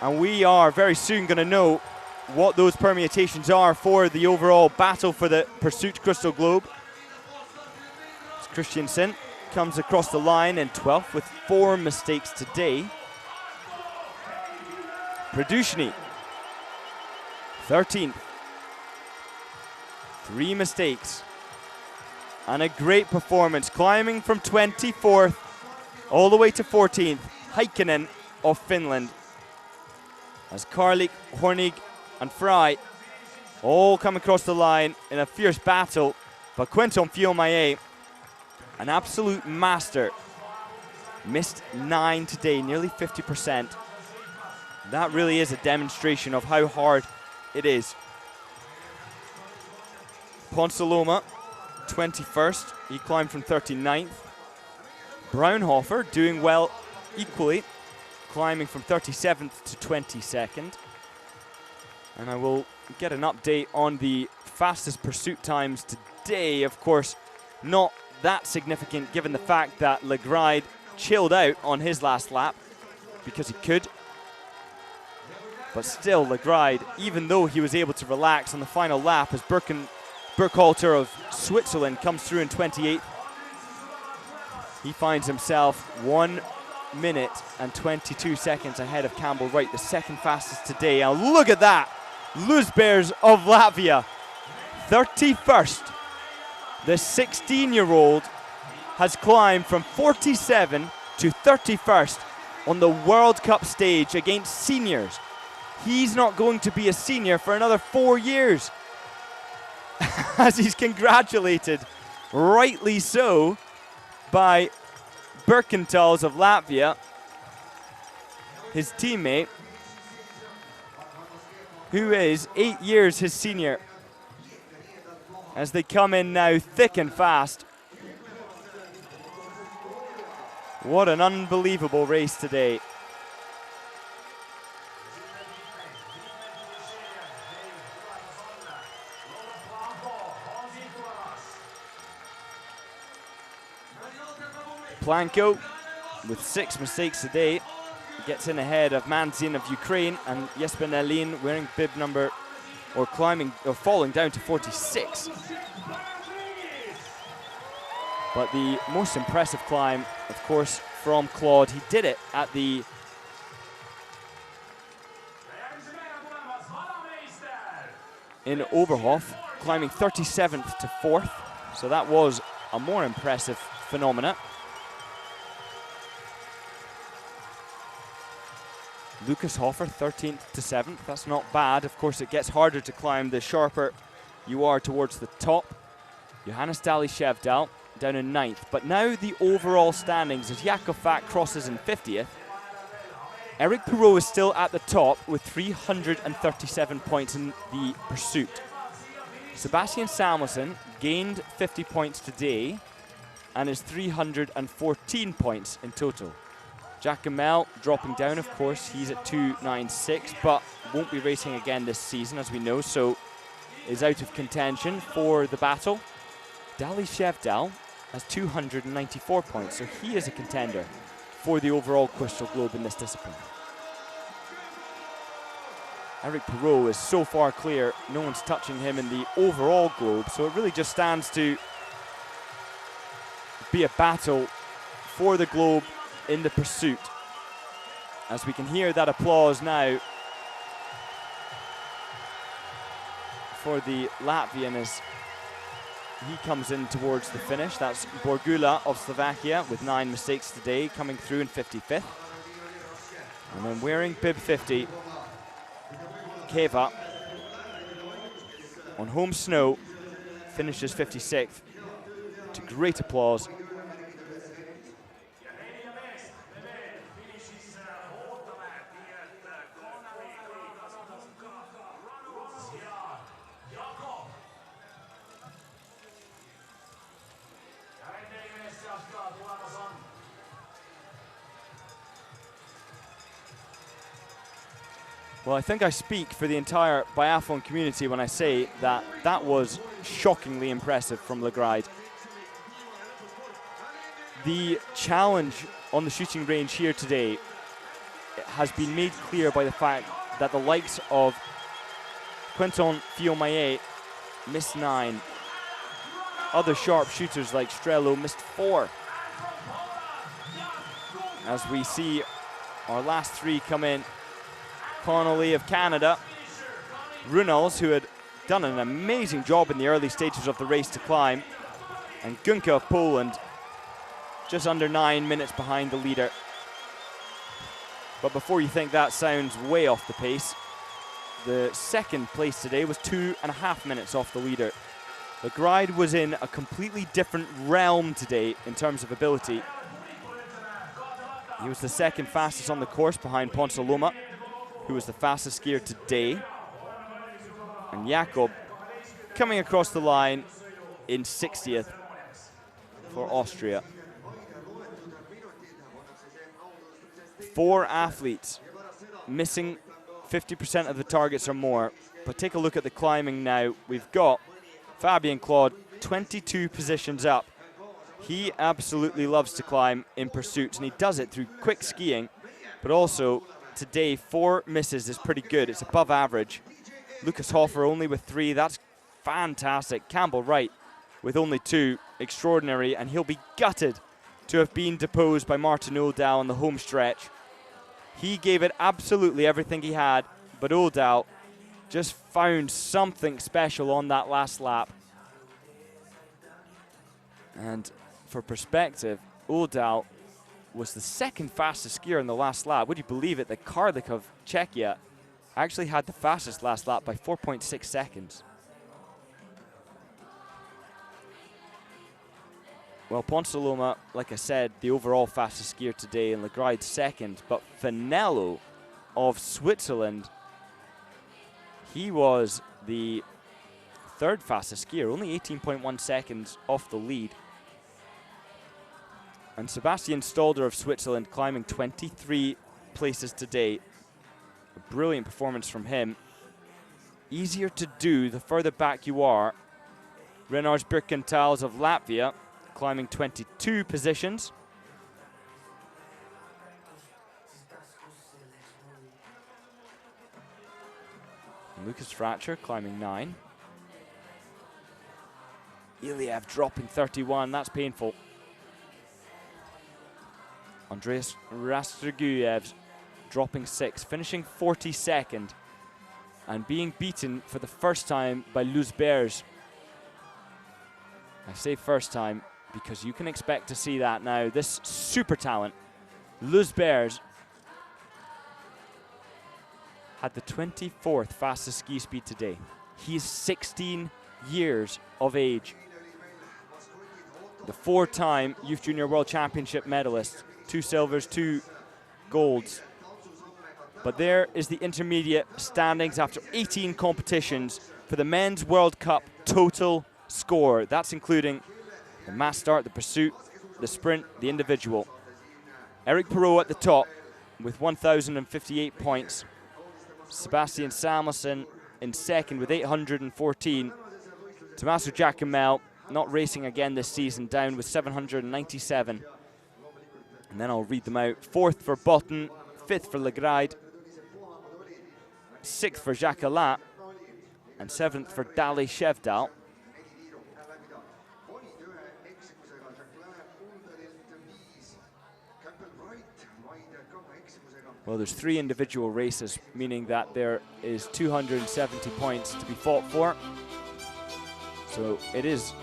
And we are very soon going to know what those permutations are for the overall battle for the Pursuit Crystal Globe. Christiansen comes across the line in 12th with 4 mistakes today. Produshny, 13th. 3 mistakes. And a great performance, climbing from 24th all the way to 14th. Heikkinen of Finland. As Karlik, Hornig, and Fry all come across the line in a fierce battle. But Quentin Fiumaye, an absolute master, missed 9 today, nearly 50%. That really is a demonstration of how hard it is. Ponsaloma, 21st. He climbed from 39th. Braunhofer doing well equally, climbing from 37th to 22nd. And I will get an update on the fastest pursuit times today. Of course, not that significant given the fact that Legride chilled out on his last lap because he could. But still, Legride, even though he was able to relax on the final lap as Burkhalter of Switzerland comes through in 28th, he finds himself 1 minute and 22 seconds ahead of Campbell Wright, the second fastest today. And look at that, Luzbears of Latvia, 31st. The 16-year-old has climbed from 47 to 31st on the World Cup stage against seniors. He's not going to be a senior for another 4 years. As he's congratulated, rightly so, by Birkentals of Latvia, his teammate, who is 8 years his senior, as they come in now thick and fast. What an unbelievable race today. Planko, with 6 mistakes today, gets in ahead of Manzin of Ukraine, and Jesper Nelin wearing bib number, or climbing, or falling down to 46. But the most impressive climb, of course, from Claude. He did it at the in Oberhof, climbing 37th to 4th. So that was a more impressive phenomena. Lucas Hofer, 13th to 7th. That's not bad. Of course, it gets harder to climb the sharper you are towards the top. Johannes Daly-Shevdal down in 9th. But now the overall standings as Jakob Fack crosses in 50th. Eric Perrault is still at the top with 337 points in the pursuit. Sebastian Samuelson gained 50 points today and is 314 points in total. Jack Gamel dropping down, of course. He's at 296, but won't be racing again this season, as we know, so is out of contention for the battle. Daly-Shevdal has 294 points, so he is a contender for the overall Crystal Globe in this discipline. Eric Perrault is so far clear, no one's touching him in the overall Globe, so it really just stands to be a battle for the Globe in the pursuit. As we can hear that applause now for the Latvian as he comes in towards the finish. That's Borgula of Slovakia with 9 mistakes today, coming through in 55th. And then wearing bib 50, Keva on home snow finishes 56th to great applause. Well, I think I speak for the entire biathlon community when I say that that was shockingly impressive from Legride. The challenge on the shooting range here today has been made clear by the fact that the likes of Quentin Fillon-Maillet missed 9. Other sharp shooters like Strello missed 4. As we see our last 3 come in. Connolly of Canada, Runels, who had done an amazing job in the early stages of the race to climb, and Gunke of Poland, just under 9 minutes behind the leader. But before you think that sounds way off the pace, the second place today was 2.5 minutes off the leader. Legride was in a completely different realm today in terms of ability. He was the second fastest on the course behind Ponsaloma, who was the fastest skier today. And Jakob coming across the line in 60th for Austria. 4 athletes missing 50% of the targets or more. But take a look at the climbing now. We've got Fabien Claude 22 positions up. He absolutely loves to climb in pursuit, and he does it through quick skiing, but also today 4 misses is pretty good. It's above average. Lucas Hofer only with 3. That's fantastic. Campbell Wright with only 2. Extraordinary, and he'll be gutted to have been deposed by Martin Oldal on the home stretch. He gave it absolutely everything he had, but Oldal just found something special on that last lap. And for perspective, Oldal was the second fastest skier in the last lap. Would you believe it that Karlik of Czechia actually had the fastest last lap by 4.6 seconds? Well, Ponsaloma, like I said, the overall fastest skier today, and Legride second, but Finello of Switzerland, he was the third fastest skier, only 18.1 seconds off the lead. And Sebastian Stalder of Switzerland climbing 23 places today. A brilliant performance from him. Easier to do the further back you are. Renars Birkentals of Latvia climbing 22 positions. And Lucas Fratcher climbing 9. Iliev dropping 31, that's painful. Andreas Rastriguev dropping 6, finishing 42nd. and being beaten for the first time by Bears. I say first time because you can expect to see that now. This super talent, Bears, had the 24th fastest ski speed today. He is 16 years of age. The 4-time Youth Junior World Championship medalist, 2 silvers, 2 golds. But there is the intermediate standings after 18 competitions for the Men's World Cup total score. That's including the mass start, the pursuit, the sprint, the individual. Eric Perrault at the top with 1,058 points. Sebastian Samuelsson in second with 814. Tommaso Giacomel, not racing again this season, down with 797. And then I'll read them out. 4th for Botten, 5th for Legride, 6th for Jacquelat, and 7th for Dali Shevdal. Well, there's 3 individual races, meaning that there is 270 points to be fought for. So it is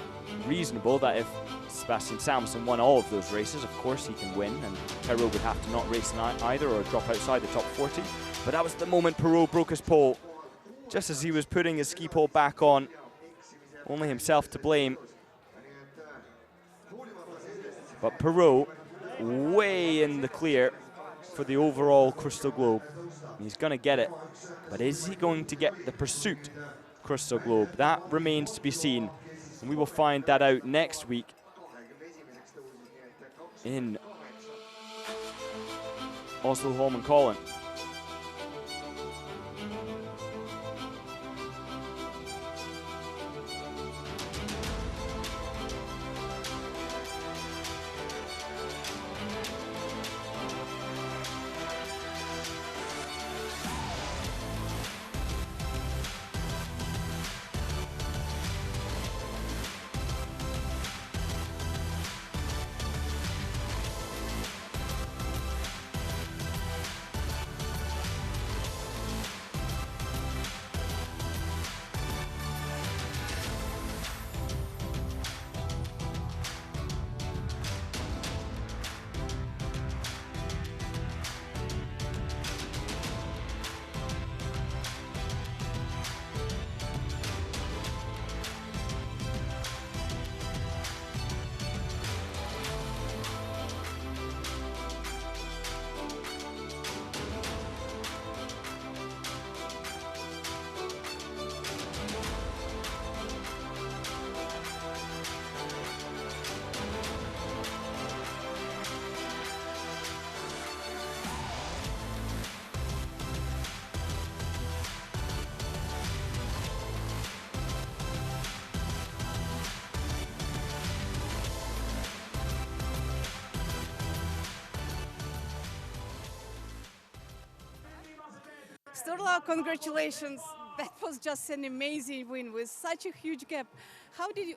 reasonable that if Sebastian Samuelsson won all of those races, of course he can win, and Perrault would have to not race in either or drop outside the top 40. But that was the moment Perrault broke his pole, just as he was putting his ski pole back on. Only himself to blame. But Perrault way in the clear for the overall Crystal Globe. He's going to get it, but is he going to get the pursuit Crystal Globe? That remains to be seen, and we will find that out next week in Oslo, Holmenkollen. Sturla, congratulations. That was just an amazing win with such a huge gap. How did you...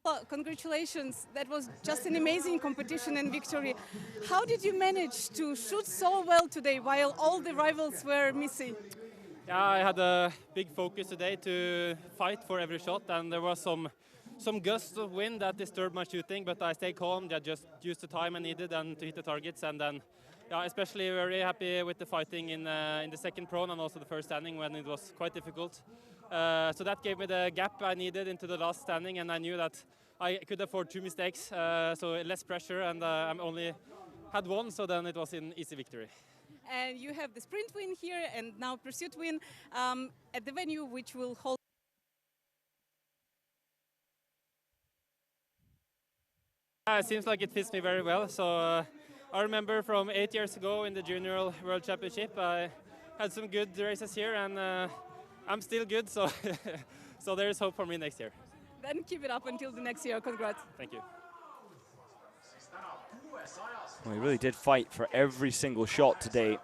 Well, congratulations. That was just an amazing competition and victory. How did you manage to shoot so well today while all the rivals were missing? Yeah, I had a big focus today to fight for every shot, and there was some gusts of wind that disturbed my shooting, but I stayed calm. I just used the time I needed and to hit the targets, and then yeah, especially very happy with the fighting in the second prone and also the first standing when it was quite difficult. So that gave me the gap I needed into the last standing, and I knew that I could afford 2 mistakes, so less pressure, and I only had 1, so then it was an easy victory. And you have the sprint win here and now pursuit win at the venue which will hold. It seems like it fits me very well. So I remember from 8 years ago in the Junior World Championship, I had some good races here, and I'm still good, so so there is hope for me next year. Then keep it up until the next year. Congrats. Thank you. Well, he really did fight for every single shot today.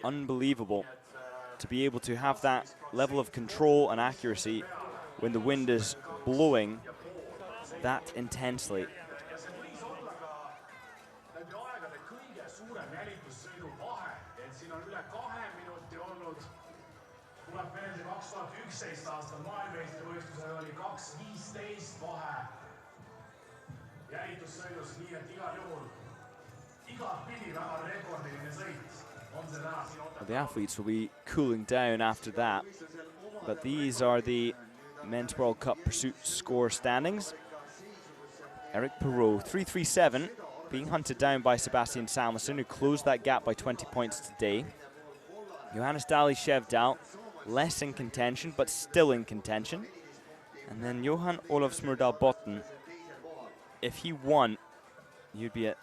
Unbelievable to be able to have that level of control and accuracy when the wind is blowing that intensely. Biathloni 2011 aastal maailmameistrivõistlusel oli 2:15 vahe jälitussõidus, nii et igal juhul igatpidi väga rekordiline sõit on see täna siin Otepääl. The athletes will be cooling down after that, but these are the Men's World Cup pursuit score standings. Eric Perrault, 3:37, being hunted down by Sebastian Samuelsson, who closed that gap by 20 points today. Johannes Dali Shevdal, less in contention, but still in contention. And then Johan Olav Smurdal Botten, if he won, you'd be at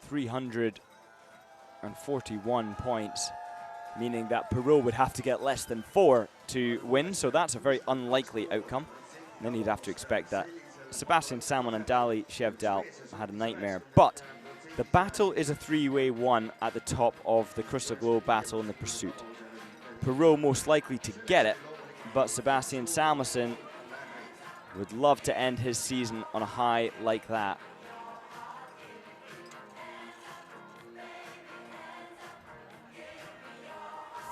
341 points, meaning that Perrault would have to get less than 4 to win, so that's a very unlikely outcome. And then you'd have to expect that Sebastian Salmon and Dali Shevdal had a nightmare. But the battle is a 3-way one at the top of the Crystal Globe battle in the pursuit. Perrault most likely to get it, but Sebastian Samuelsson would love to end his season on a high like that.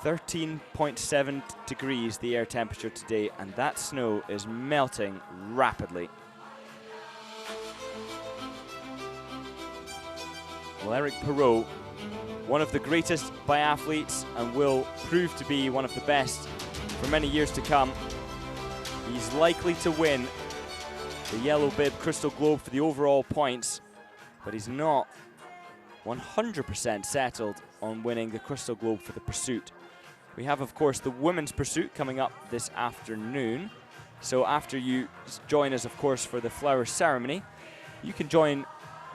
13.7 degrees the air temperature today, and that snow is melting rapidly. Well, Eric Perrault, one of the greatest biathletes, and will prove to be one of the best for many years to come. He's likely to win the yellow bib Crystal Globe for the overall points, but he's not 100% settled on winning the Crystal Globe for the pursuit. We have, of course, the women's pursuit coming up this afternoon. So after you join us, of course, for the flower ceremony, you can join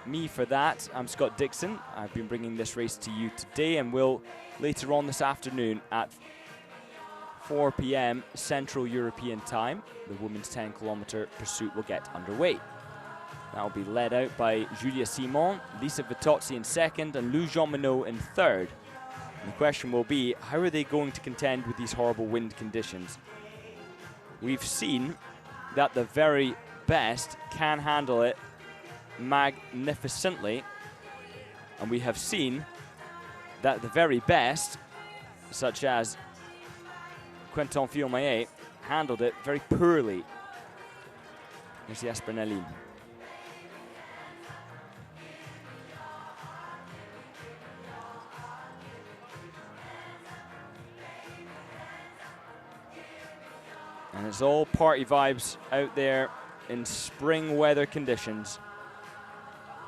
me for that. I'm Scott Dixon. I've been bringing this race to you today, and will later on this afternoon at 4 p.m. Central European time, the women's 10-kilometer pursuit will get underway. That will be led out by Julia Simon, Lisa Vitozzi in second, and Lou Jean Minot in third. And the question will be, how are they going to contend with these horrible wind conditions? We've seen that the very best can handle it magnificently, and we have seen that the very best, such as Quentin Fillon-Maillet, handled it very poorly. Here's the Espernelli. And it's all party vibes out there in spring weather conditions.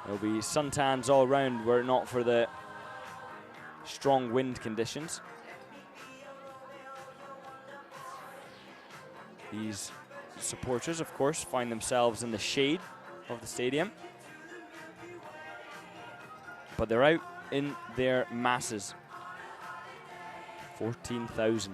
There'll be suntans all around were it not for the strong wind conditions. These supporters, of course, find themselves in the shade of the stadium, but they're out in their masses. 14,000.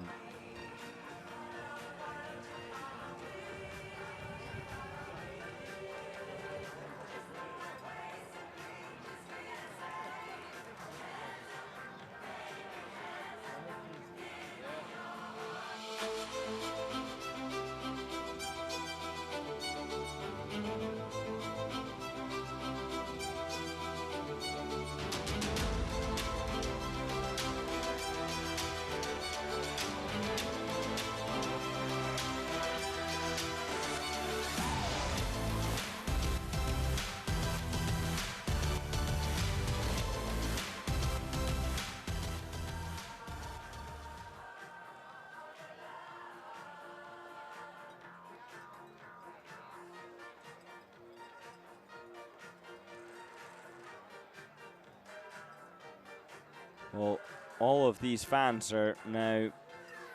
Well, all of these fans are now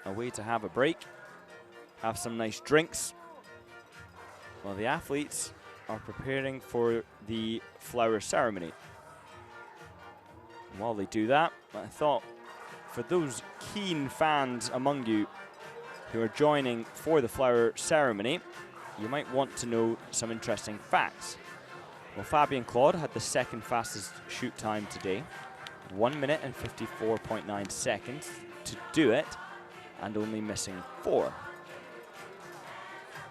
away to have a break, have some nice drinks, while the athletes are preparing for the flower ceremony. And while they do that, I thought for those keen fans among you who are joining for the flower ceremony, you might want to know some interesting facts. Well, Fabien Claude had the second fastest shoot time today. 1 minute and 54.9 seconds to do it, and only missing 4.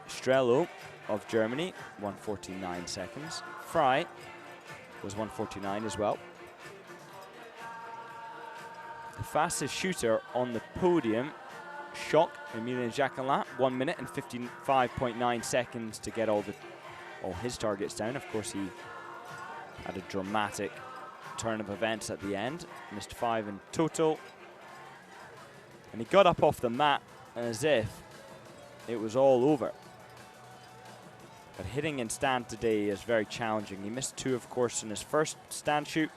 Strello of Germany, 1:49 seconds. Frey was 1:49 as well. The fastest shooter on the podium, shock, Emilien Jacquelin, 1 minute and 55.9 seconds to get all his targets down. Of course, he had a dramatic turn of events at the end, missed 5 in total. And he got up off the mat as if it was all over. But hitting in stand today is very challenging. He missed 2, of course, in his first stand shoot,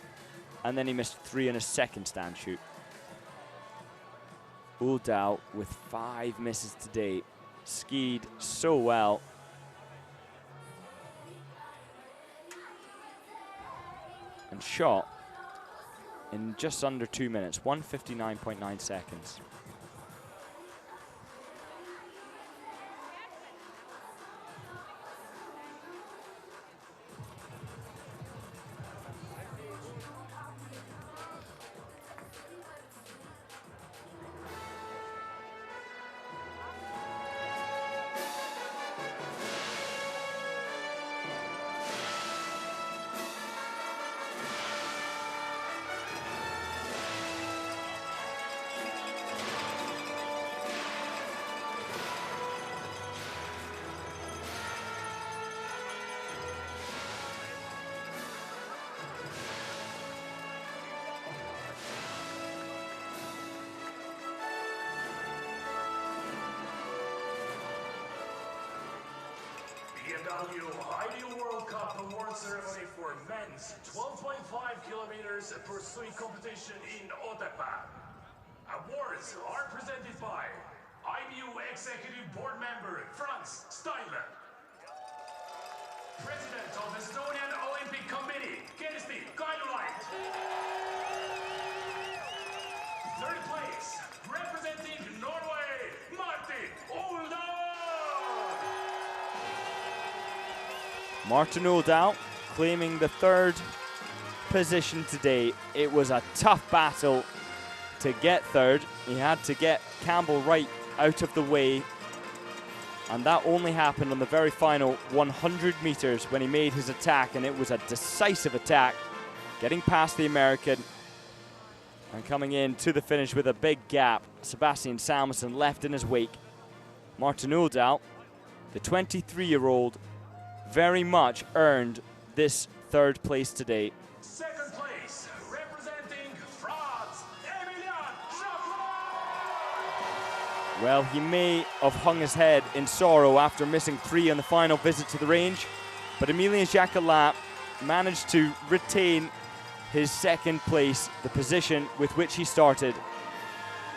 and then he missed 3 in his second stand shoot. Uldal with 5 misses today. Skied so well. And shot in just under 2 minutes, 1:59.9 seconds. BMW Ideal World Cup award ceremony for men's 12.5 kilometers pursuit competition in Otepää. Awards are presented by IBU Executive Board Member Franz Steinler, President of Estonian Olympic Committee Kersti Kaljulaid. Third place, representing Norway, Martin Uldal. Martin Uldal claiming the 3rd position today. It was a tough battle to get 3rd. He had to get Campbell right out of the way, and that only happened on the very final 100 meters when he made his attack, and it was a decisive attack, getting past the American and coming in to the finish with a big gap. Sebastian Salmonsen left in his wake. Martin Uldal, the 23-year-old, very much earned this 3rd place today. Second place, representing France, Emilien Jacquelin. Well, he may have hung his head in sorrow after missing 3 on the final visit to the range, but Emilien Jacquelin managed to retain his 2nd place, the position with which he started.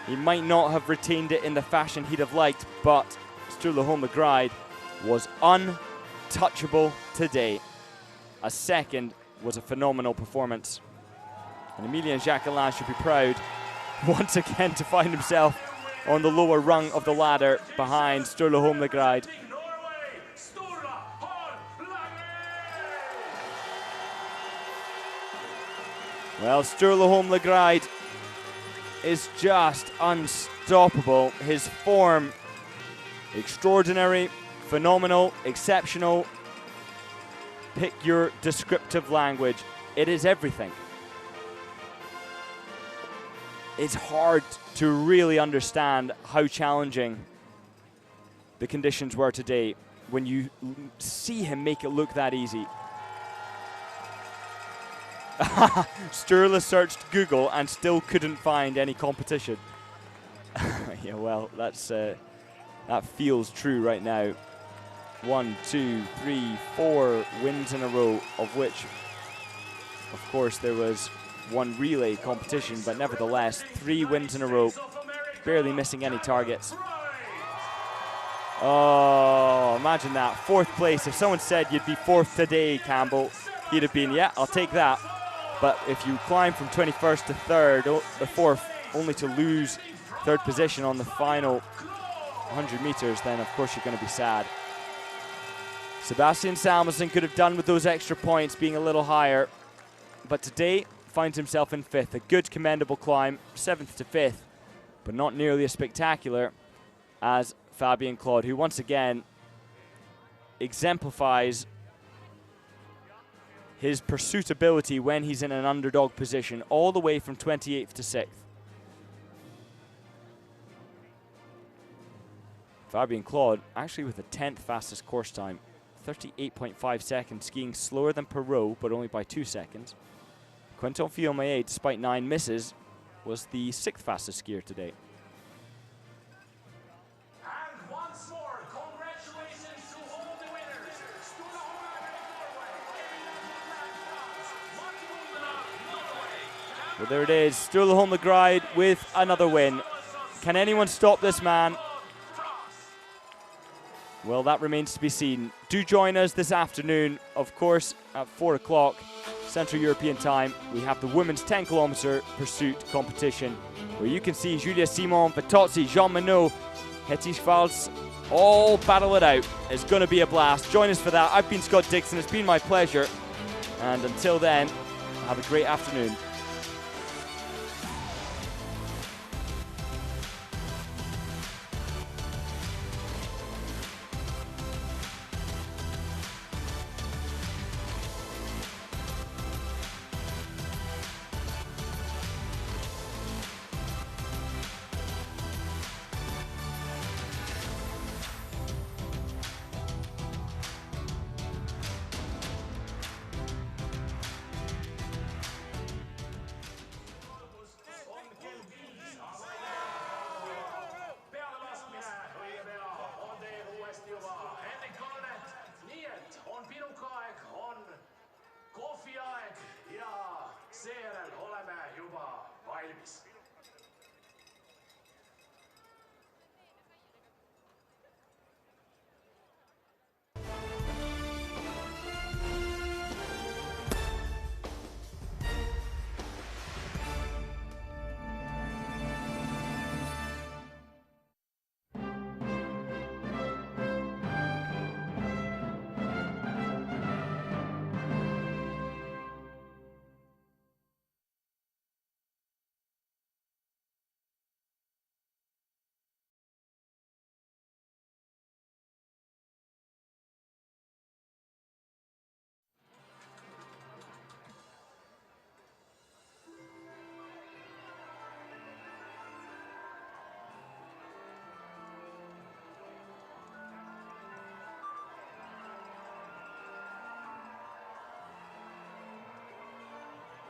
He might not have retained it in the fashion he'd have liked, but Sturla Holmgren was untouchable today. A 2nd was a phenomenal performance. And Emilien Jacquelin should be proud once again to find himself on the lower rung of the ladder behind Sturla Holmgren. Well, Sturla Holmgren is just unstoppable. His form, extraordinary, phenomenal, exceptional. Pick your descriptive language. It is everything. It's hard to really understand how challenging the conditions were today when you see him make it look that easy. Sturla searched Google and still couldn't find any competition. Yeah, well, that feels true right now. 1, 2, 3, 4 wins in a row, of which, of course, there was 1 relay competition, but nevertheless, 3 wins in a row, barely missing any targets. Oh, imagine that, 4th place. If someone said you'd be 4th today, Campbell, he'd have been, yeah, I'll take that. But if you climb from 21st to 3rd, the 4th, only to lose 3rd position on the final 100 meters, then of course you're going to be sad. Sebastian Salmonsen could have done with those extra points being a little higher, but today finds himself in 5th. A good commendable climb, 7th to 5th, but not nearly as spectacular as Fabien Claude, who once again exemplifies his pursuit ability when he's in an underdog position, all the way from 28th to 6th. Fabian Claude actually with the 10th fastest course time, 38.5 seconds, skiing slower than Perot, but only by 2 seconds. Quentin Fillon-Maillet, despite 9 misses, was the 6th fastest skier today. And once more, congratulations to all the winners. Sture Holmberg, Norway. Norway. Well, there it is, Sture Holmberg with another win. Can anyone stop this man? Well, that remains to be seen. Do join us this afternoon, of course, at 4 o'clock Central European time. We have the women's 10 kilometer pursuit competition where you can see Julia Simon, Vitozzi, Jean Monod, Hetty Schwarz all battle it out. It's going to be a blast. Join us for that. I've been Scott Dixon. It's been my pleasure. And until then, have a great afternoon.